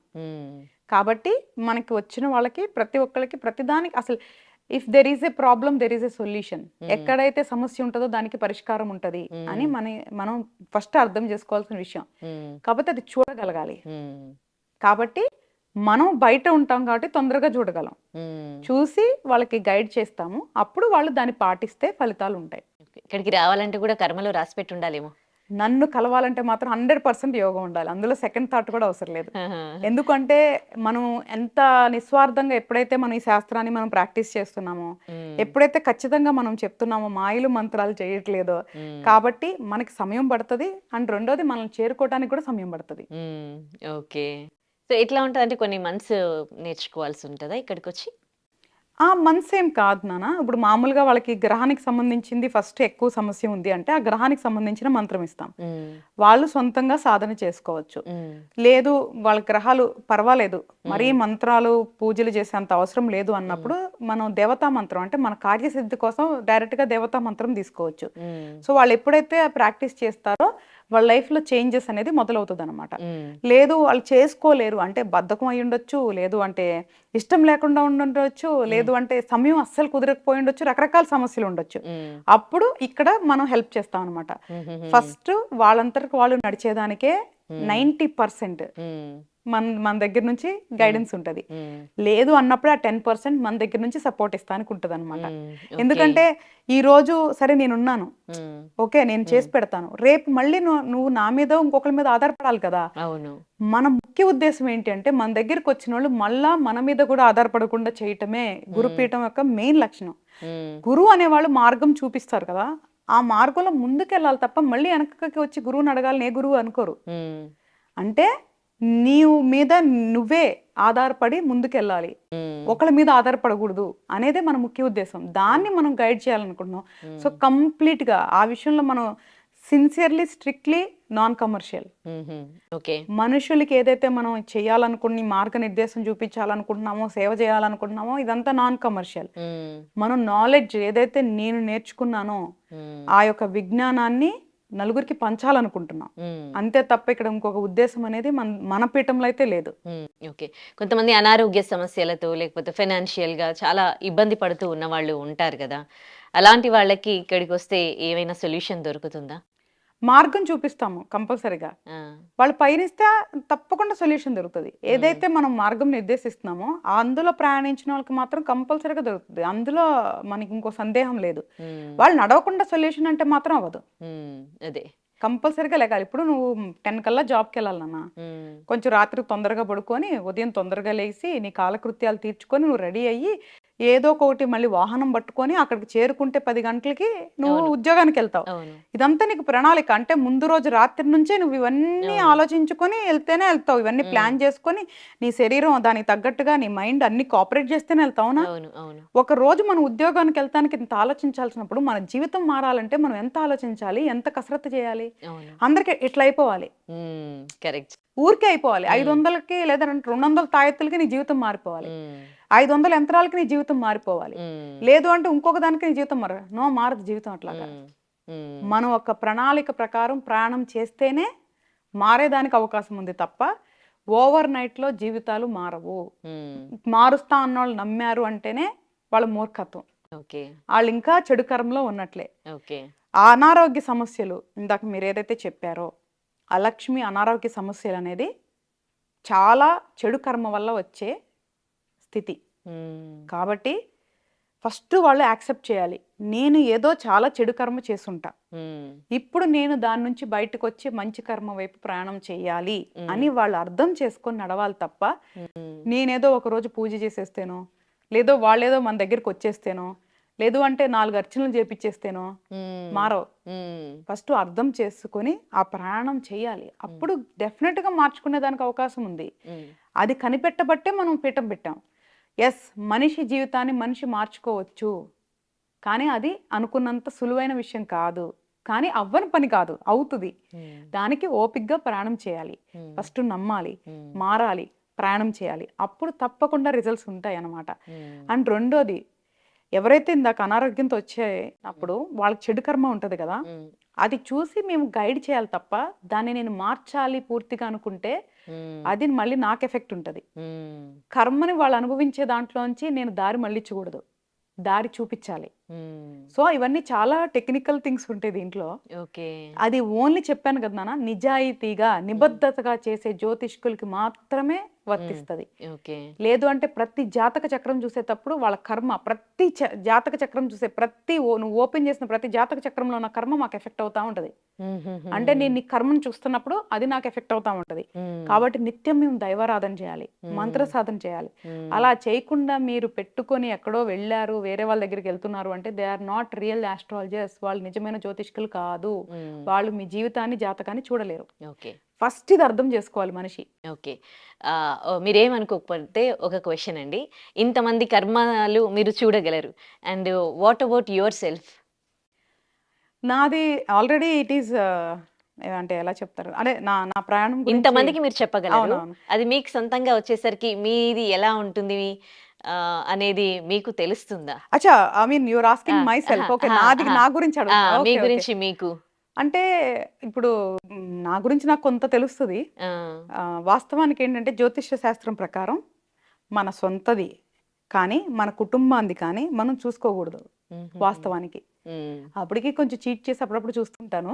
కాబట్టి మనకి వచ్చిన వాళ్ళకి ప్రతి ఒక్కరికి ప్రతిదానికి అసలు if there is a problem there is a solution. ఎక్కడైతే సమస్య ఉంటుందో దానికి పరిష్కారం ఉంటది అని మనం ఫస్ట్ అర్థం చేసుకోవాల్సిన విషయం. కాబట్టి అది చూడగలగాలి. కాబట్టి మనం బయట ఉంటాం కాబట్టి తొందరగా చూడగలం. చూసి వాళ్ళకి గైడ్ చేస్తాము, అప్పుడు వాళ్ళు దాన్ని పాటిస్తే ఫలితాలు ఉంటాయి.
ఇక్కడికి రావాలంటే కూడా కర్మలో రాసి పెట్టి ఉండాలేమో.
నన్ను కలవాలంటే మాత్రం 100% యోగం ఉండాలి. అందులో సెకండ్ థాట్ కూడా అవసరం లేదు. ఎందుకంటే మనం ఎంత నిస్వార్థంగా ఎప్పుడైతే మనం ఈ శాస్త్రాన్ని మనం ప్రాక్టీస్ చేస్తున్నామో, ఎప్పుడైతే ఖచ్చితంగా మనం చెప్తున్నామో, మాయలు మంత్రాలు చేయట్లేదో, కాబట్టి మనకి సమయం పడుతుంది. అండ్ రెండోది మనం చేరుకోవడానికి కూడా సమయం పడుతుంది.
ఓకే, సో ఎట్లా ఉంటుంది అంటే కొన్ని మంత్స్ నేర్చుకోవాల్సి ఉంటుందా ఇక్కడికి వచ్చి?
మంత్స్ ఏం కాదు నాన్న. ఇప్పుడు మామూలుగా వాళ్ళకి గ్రహానికి సంబంధించింది ఫస్ట్ ఎక్కువ సమస్య ఉంది అంటే ఆ గ్రహానికి సంబంధించిన మంత్రం ఇస్తాం. వాళ్ళు సొంతంగా సాధన చేసుకోవచ్చు. లేదు వాళ్ళ గ్రహాలు పర్వాలేదు, మరీ మంత్రాలు పూజలు చేసేంత అవసరం లేదు అన్నప్పుడు మనం దేవతా మంత్రం అంటే మన కార్యసిద్ధి కోసం డైరెక్ట్ గా దేవతా మంత్రం తీసుకోవచ్చు. సో వాళ్ళు ఎప్పుడైతే ప్రాక్టీస్ చేస్తారో వాళ్ళ లైఫ్ లో చేంజెస్ అనేది మొదలవుతుంది అనమాట. లేదు వాళ్ళు చేసుకోలేరు అంటే బద్ధకం అయి ఉండొచ్చు, లేదు అంటే ఇష్టం లేకుండా ఉండొచ్చు, లేదు అంటే సమయం అస్సలు కుదరకపోయి ఉండొచ్చు, రకరకాల సమస్యలు ఉండొచ్చు. అప్పుడు ఇక్కడ మనం హెల్ప్ చేస్తాం అనమాట. ఫస్ట్ వాళ్ళంతటికి వాళ్ళు నడిచేదానికే 90%
ఉమ్,
మన దగ్గర నుంచి గైడెన్స్ ఉంటది.
ఉమ్,
లేదు అన్నప్పుడు ఆ 10% మన దగ్గర నుంచి సపోర్ట్ ఇస్తానికి ఉంటది అనమాట.
ఉమ్, ఓకే.
ఎందుకంటే ఈ రోజు సరే నేనున్నాను,
ఉమ్,
ఓకే నేను చేసి పెడతాను, రేపు మళ్ళీ నువ్వు నా మీద ఇంకొకరి మీద ఆధారపడాలి కదా.
అవును.
మన ముఖ్య ఉద్దేశం ఏంటి అంటే మన దగ్గరికి వచ్చిన వాళ్ళు మళ్ళా మన మీద కూడా ఆధారపడకుండా చేయటమే గురుపీఠం యొక్క మెయిన్ లక్షణం.
ఉమ్,
గురువు అనేవాళ్ళు మార్గం చూపిస్తారు కదా, ఆ మార్గంలో ముందుకెళ్ళాలి తప్ప మళ్ళీ వెనకకి వచ్చి గురువుని అడగాలని ఏ గురువు అనుకోరు.
ఉమ్,
అంటే నీవు మీద నువ్వే ఆధారపడి ముందుకెళ్ళాలి,
ఉమ్,
ఒకళ్ళ మీద ఆధారపడకూడదు అనేదే మన ముఖ్య ఉద్దేశం. దాన్ని మనం గైడ్ చేయాలనుకుంటున్నాం. సో కంప్లీట్గా ఆ విషయంలో మనం సిన్సియర్లీ స్ట్రిక్ట్లీ నాన్ కమర్షియల్.
ఉమ్, ఓకే.
మనుషులకి ఏదైతే మనం చేయాలనుకుని మార్గనిర్దేశం చూపించాలనుకుంటున్నామో, సేవ చేయాలనుకుంటున్నామో ఇదంతా నాన్ కమర్షియల్.
ఉమ్,
మనం నాలెడ్జ్ ఏదైతే నేను నేర్చుకున్నానో
ఉమ్,
ఆ యొక్క విజ్ఞానాన్ని నలుగురికి పంచాలనుకుంటున్నాం.
ఉమ్,
అంతే తప్ప ఇక్కడ ఇంకొక ఉద్దేశం అనేది మన పీఠంలో అయితే లేదు.
ఓకే. కొంతమంది అనారోగ్య సమస్యలతో లేకపోతే ఫైనాన్షియల్ గా చాలా ఇబ్బంది పడుతూ ఉన్న వాళ్ళు ఉంటారు కదా, అలాంటి వాళ్ళకి ఇక్కడికి వస్తే ఏమైనా సొల్యూషన్ దొరుకుతుందా?
మార్గం చూపిస్తాము కంపల్సరీగా.
ఆ,
వాళ్ళు పయనిస్తే తప్పకుండా సొల్యూషన్ దొరుకుతుంది. ఏదైతే మనం మార్గం నిర్దేశిస్తున్నామో అందులో ప్రయాణించిన వాళ్ళకి మాత్రం కంపల్సరీగా దొరుకుతుంది. అందులో మనకి ఇంకో సందేహం లేదు.
ఉమ్,
వాళ్ళు నడవకుండా సొల్యూషన్ అంటే మాత్రం అవ్వదు.
ఉమ్, అదే.
కంపల్సరీగా లేగాలి. ఇప్పుడు నువ్వు 10 కల్లా జాబ్కి వెళ్ళాలి నాన్న,
ఉమ్,
కొంచెం రాత్రి తొందరగా పడుకొని ఉదయం తొందరగా లేచి నీ కాలకృత్యాలు తీర్చుకొని నువ్వు రెడీ అయ్యి ఏదో ఒకటి మళ్ళీ వాహనం పట్టుకొని అక్కడికి చేరుకుంటే 10 గంటలకి నువ్వు ఉద్యోగానికి వెళ్తావు.
అవును.
ఇదంతా నీకు ప్రణాళిక. అంటే ముందు రోజు రాత్రి నుంచే నువ్వు ఇవన్నీ ఆలోచించుకొని వెళ్తేనే వెళ్తావు. ఇవన్నీ ప్లాన్ చేసుకొని నీ శరీరం దానికి తగ్గట్టుగా నీ మైండ్ అన్ని కోఆపరేట్ చేస్తేనే వెళ్తావునా.
అవును. అవును.
ఒక రోజు మనం ఉద్యోగానికి వెళ్తానికి ఇంత ఆలోచించాల్సినప్పుడు మన జీవితం మారాలంటే మనం ఎంత ఆలోచించాలి, ఎంత కసరత్తు చేయాలి.
అవును.
అందరికి ఇట్లా అయిపోవాలి,
కరెక్ట్.
ఊరికే అయిపోవాలి. 500కి లేదా 200 తాయెత్తులకి నీ జీవితం మారిపోవాలి, 500 యంత్రాలకి నీ జీవితం మారిపోవాలి. లేదు అంటే ఇంకొక దానికి నీ జీవితం మారదు జీవితం అట్లాగా. మనం ఒక ప్రణాళిక ప్రకారం ప్రయాణం చేస్తేనే మారేదానికి అవకాశం ఉంది తప్ప ఓవర్ నైట్లో జీవితాలు మారవు. మారుస్తా అన్నోళ్ళు నమ్మారు అంటేనే వాళ్ళ మూర్ఖత్వం.
ఓకే.
వాళ్ళు ఇంకా చెడు కర్మలో ఉన్నట్లే.
ఓకే.
ఆ అనారోగ్య సమస్యలు ఇందాక మీరు ఏదైతే చెప్పారో అలక్ష్మి అనారోగ్య సమస్యలు అనేది చాలా చెడు కర్మ వల్ల వచ్చే స్థితి. కాబట్టి ఫస్ట్ వాళ్ళు యాక్సెప్ట్ చేయాలి, నేను ఏదో చాలా చెడు కర్మ చేసుంటా, ఇప్పుడు నేను దాని నుంచి బయటకు వచ్చి మంచి కర్మ వైపు ప్రయాణం చేయాలి అని వాళ్ళు అర్థం చేసుకొని నడవాలి తప్ప నేనేదో ఒక రోజు పూజ చేసేస్తేనో, లేదో వాళ్ళేదో మన దగ్గరికి వచ్చేస్తేనో, లేదు అంటే 4 అర్చనలు చేపిచ్చేస్తేనో మారవు. ఫస్ట్ అర్థం చేసుకొని ఆ ప్రయాణం చేయాలి. అప్పుడు డెఫినెట్గా మార్చుకునే దానికి అవకాశం ఉంది. అది కనిపెట్టబట్టే మనం పీఠం పెట్టాం. ఎస్, మనిషి జీవితాన్ని మనిషి మార్చుకోవచ్చు, కానీ అది అనుకున్నంత సులువైన విషయం కాదు. కానీ అవ్వని పని కాదు, అవుతుంది. దానికి ఓపిక్గా ప్రయాణం చేయాలి. ఫస్ట్ నమ్మాలి, మారాలి, ప్రయాణం చేయాలి. అప్పుడు తప్పకుండా రిజల్ట్స్ ఉంటాయి అన్నమాట. అండ్ రెండోది, ఎవరైతే ఇందాక అనారోగ్యంతో వచ్చేటప్పుడు వాళ్ళకి చెడు కర్మ ఉంటుంది కదా, అది చూసి మేము గైడ్ చేయాలి తప్ప దాన్ని నేను మార్చాలి పూర్తిగా అనుకుంటే అది మళ్ళీ నాకు ఎఫెక్ట్ ఉంటుంది. కర్మని వాళ్ళు అనుభవించే దాంట్లోంచి నేను దారి మళ్ళించకూడదు, దారి చూపించాలి. సో ఇవన్నీ చాలా టెక్నికల్ థింగ్స్ ఉంటాయి దీంట్లో. అది ఓన్లీ చెప్పాను కదా నాన్న, నిజాయితీగా నిబద్ధతగా చేసే జ్యోతిష్కులకి మాత్రమే వర్తిస్తుంది. లేదు అంటే ప్రతి జాతక చక్రం చూసేటప్పుడు వాళ్ళ కర్మ, ప్రతి జాతక చక్రం చూసే నువ్వు ఓపెన్ చేసిన ప్రతి జాతక చక్రంలో ఉన్న కర్మ మాకు ఎఫెక్ట్ అవుతా ఉంటది. అంటే నేను నీ కర్మను చూస్తున్నప్పుడు అది నాకు ఎఫెక్ట్ అవుతా ఉంటది. కాబట్టి నిత్యం మేము దైవారాధన చేయాలి, మంత్ర సాధన చేయాలి. అలా చేయకుండా మీరు పెట్టుకొని ఎక్కడో వెళ్ళారు, వేరే వాళ్ళ దగ్గరికి వెళ్తున్నారు అంటే they are not real astrologers. వాళ్ళు నిజమైన జ్యోతిష్కులు కాదు. వాళ్ళు మీ జీవితాన్ని జాతకాన్ని చూడలేరు. ఫస్ట్ ఇది అర్థం చేసుకోవాలి మనిషి.
ఓకే. మీరేమనుకోకపోతే ఒక క్వశ్చన్ అండి, ఇంతమంది కర్మలు మీరు చూడగలరు, and what about your self?
నాది ఆల్రెడీ ఇట్ ఈస్ అంటే ఎలా చెప్తారు అంటే నా ప్రయాణం
ఇంతమందికి మీరు చెప్పగలరు, అది మీకు సొంతంగా వచ్చేసరికి మీది ఎలా ఉంటుంది అనేది మీకు తెలుస్తుందా?
అచ్చా, I mean your asking my self. Okay, నా గురించి అడుగుతా.
మీ గురించి మీకు
అంటే ఇప్పుడు నా గురించి నాకు కొంత తెలుస్తుంది. వాస్తవానికి ఏంటంటే జ్యోతిష్య శాస్త్రం ప్రకారం మన సొంతది కానీ మన కుటుంబాన్ని కానీ మనం చూసుకోకూడదు వాస్తవానికి. అప్పటికి కొంచెం చీట్ చేసి అప్పుడప్పుడు చూస్తుంటాను.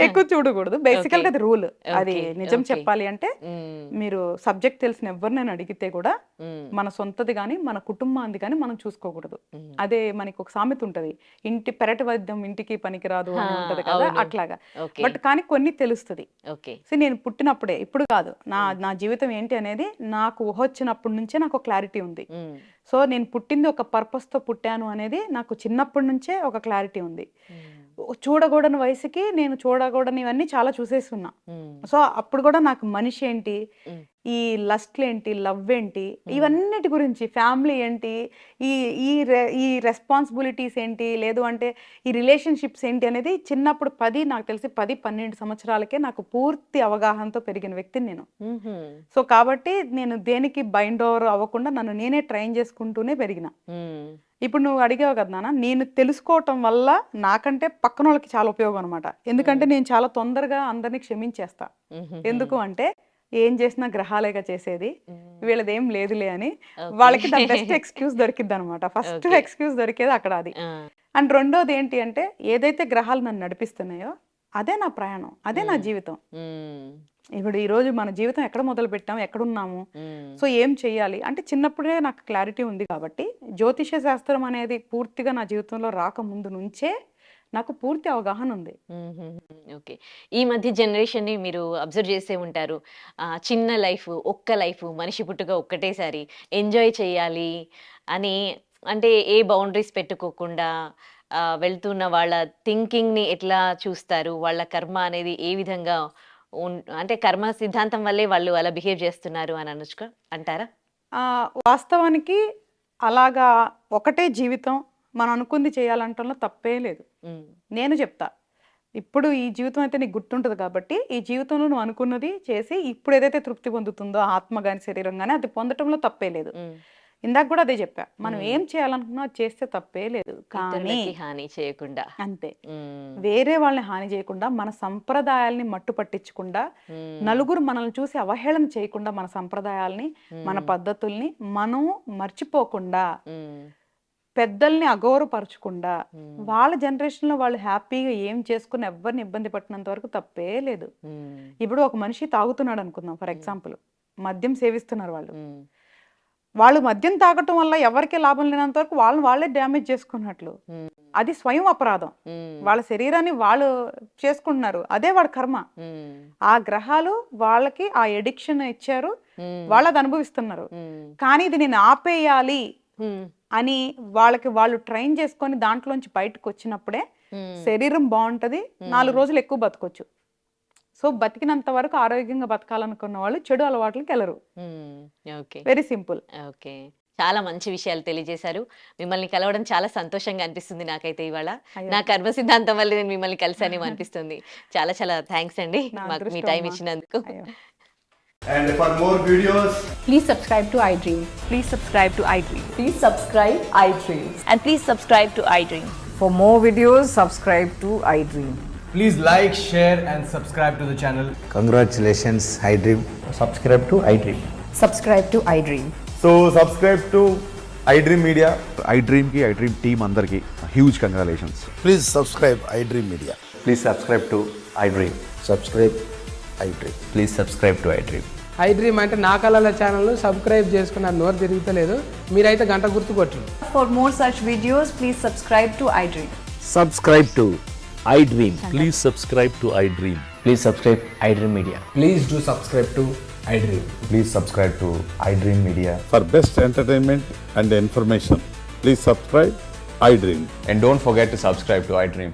ఎక్కువ చూడకూడదు. బేసికల్ గా అది రూల్. అది నిజం చెప్పాలి అంటే మీరు సబ్జెక్ట్ తెలిసిన ఎవరినైనా అడిగితే కూడా మన సొంతది కానీ మన కుటుంబాన్ని కానీ మనం చూసుకోకూడదు. అదే మనకి ఒక సామెత ఉంటది, ఇంటి పెరటి వైద్యం ఇంటికి పనికిరాదు అని ఉంటది కదా, అట్లాగా. బట్ కానీ కొన్ని తెలుస్తుంది. సో నేను పుట్టినప్పుడే, ఇప్పుడు కాదు, నా జీవితం ఏంటి అనేది నాకు ఊహ వచ్చినప్పటి నుంచే నాకు క్లారిటీ ఉంది. సో నేను పుట్టింది ఒక పర్పస్ తో పుట్టాను అనేది నాకు చిన్నప్పటి నుంచే ఒక క్లారిటీ ఉంది. చూడకూడని వయసుకి నేను చూడకూడనివన్నీ చాలా చూసేస్తున్నా. సో అప్పుడు కూడా నాకు మనిషి ఏంటి, ఈ లస్ట్లు ఏంటి, లవ్ ఏంటి, ఇవన్నిటి గురించి, ఫ్యామిలీ ఏంటి, ఈ ఈ రెస్పాన్సిబిలిటీస్ ఏంటి, లేదు అంటే ఈ రిలేషన్షిప్స్ ఏంటి అనేది చిన్నప్పుడు నాకు తెలిసి 10-12 సంవత్సరాలకే నాకు పూర్తి అవగాహనతో పెరిగిన వ్యక్తిని నేను. సో కాబట్టి నేను దేనికి బైండ్ ఓవర్ అవ్వకుండా నన్ను నేనే ట్రైన్ చేసుకుంటూనే పెరిగిన. ఇప్పుడు నువ్వు అడిగావు కదా నాన్న, నేను తెలుసుకోవటం వల్ల నాకంటే పక్కన వాళ్ళకి చాలా ఉపయోగం అనమాట. ఎందుకంటే నేను చాలా తొందరగా అందరినీ క్షమించేస్తా. ఎందుకు అంటే ఏం చేసినా గ్రహాలేగా చేసేది, వీళ్ళదేం లేదులే అని వాళ్ళకి బెస్ట్ ఎక్స్క్యూజ్ దొరికిద్ది అనమాట. ఫస్ట్ ఎక్స్క్యూజ్ దొరికేది అక్కడ అది. అండ్ రెండోది ఏంటి అంటే, ఏదైతే గ్రహాలు నన్ను నడిపిస్తున్నాయో అదే నా ప్రయాణం, అదే నా జీవితం. ఇప్పుడు ఈ రోజు మన జీవితం ఎక్కడ మొదలు పెట్టాము, ఎక్కడున్నాము, సో ఏం చెయ్యాలి అంటే చిన్నప్పుడే నాకు క్లారిటీ ఉంది. కాబట్టి జ్యోతిష శాస్త్రం అనేది పూర్తిగా నా జీవితంలో రాకముందు నుంచే నాకు పూర్తి అవగాహన ఉంది.
ఓకే. ఈ మధ్య జనరేషన్ ని మీరు అబ్జర్వ్ చేసే ఉంటారు. చిన్న లైఫ్, ఒక్క లైఫ్, మనిషి పుట్టుక ఒక్కటేసారి ఎంజాయ్ చేయాలి అని, అంటే ఏ బౌండరీస్ పెట్టుకోకుండా వెళ్తున్న వాళ్ళ థింకింగ్ ని ఎట్లా చూస్తారు, వాళ్ళ కర్మ అనేది ఏ విధంగా అంటే కర్మ సిద్ధాంతం వల్లే వాళ్ళు అలా బిహేవ్ చేస్తున్నారు అని అనొచ్చు అంటారా?
వాస్తవానికి అలాగా ఒకటే జీవితం, మనం అనుకుంది చేయాలంటంలో తప్పే లేదు. నేను చెప్తా, ఇప్పుడు ఈ జీవితం అయితే నీకు గుర్తుంటుంది కాబట్టి ఈ జీవితంలో నువ్వు అనుకున్నది చేసి ఇప్పుడు ఏదైతే తృప్తి పొందుతుందో ఆత్మ గాని శరీరం గానీ అది పొందటంలో తప్పే లేదు. ఇందాక కూడా అదే చెప్పా, మనం ఏం చేయాలనుకున్నా అది చేస్తే తప్పే లేదు, కానీ
హాని చేయకుండా
అంతే. వేరే వాళ్ళని హాని చేయకుండా, మన సంప్రదాయాల్ని మట్టు పట్టించకుండా, నలుగురు మనల్ని చూసి అవహేళన చేయకుండా, మన సంప్రదాయాల్ని మన పద్ధతుల్ని మనం మర్చిపోకుండా, పెద్దల్ని అగౌరవపరచకుండా, వాళ్ళ జనరేషన్ లో వాళ్ళు హ్యాపీగా ఏం చేసుకుని ఎవరిని ఇబ్బంది పట్టినంత వరకు తప్పే లేదు. ఇప్పుడు ఒక మనిషి తాగుతున్నాడు అనుకుందాం, ఫర్ ఎగ్జాంపుల్ మద్యం సేవిస్తున్నారు వాళ్ళు మద్యం తాగటం వల్ల ఎవరికి లాభం లేనంత వరకు వాళ్ళే డ్యామేజ్ చేసుకున్నట్లు, అది స్వయం అపరాధం. వాళ్ళ శరీరాన్ని వాళ్ళు చేసుకుంటున్నారు, అదే వాడి కర్మ. ఆ గ్రహాలు వాళ్ళకి ఆ ఎడిక్షన్ ఇచ్చారు, వాళ్ళు అది అనుభవిస్తున్నారు. కానీ ఇది నేను ఆపేయాలి అని వాళ్ళు ట్రైన్ చేసుకొని దాంట్లోంచి బయటకు వచ్చినప్పుడే శరీరం బాగుంటది, 4 రోజులు ఎక్కువ బతకొచ్చు. సో బతికినంత వరకు ఆరోగ్యంగా బతకాలనుకున్న వాళ్ళు చెడు అలవాట్లకి వెళ్ళరు. Very simple.
ఓకే, చాలా మంచి విషయాలు తెలియజేశారు. మిమ్మల్ని కలవడం చాలా సంతోషంగా అనిపిస్తుంది నాకైతే. ఇవాళ నా కర్మ సిద్ధాంతం వల్ల నేను మిమ్మల్ని కలిసానేమో అనిపిస్తుంది. చాలా చాలా థ్యాంక్స్ అండి మాకు మీ టైం ఇచ్చినందుకు.
And for more videos,
Please subscribe to iDream.
Please subscribe to iDream.
Please subscribe iDream.
And please subscribe to iDream.
For more videos, subscribe to iDream.
please like, share and subscribe to the channel.
Congratulations, iDream.
Subscribe to iDream.
Subscribe to iDream.
So subscribe to iDream Media.
iDream team andarki huge congratulations.
Please subscribe iDream Media.
Please subscribe to iDream.
Subscribe iDream.
Please subscribe to iDream.
iDream అంటే నా కళల channel subscribe చేసుకున్న నోరు తిరుగుతలేదు, మీరైతే గంట గుర్తు కొట్టండి.
For more such videos, please subscribe to iDream.
Subscribe to iDream. Please subscribe to iDream.
Please subscribe iDream Media.
Please do subscribe to iDream.
Please subscribe to iDream Media.
For best entertainment and information, please subscribe iDream.
And don't forget to subscribe to iDream.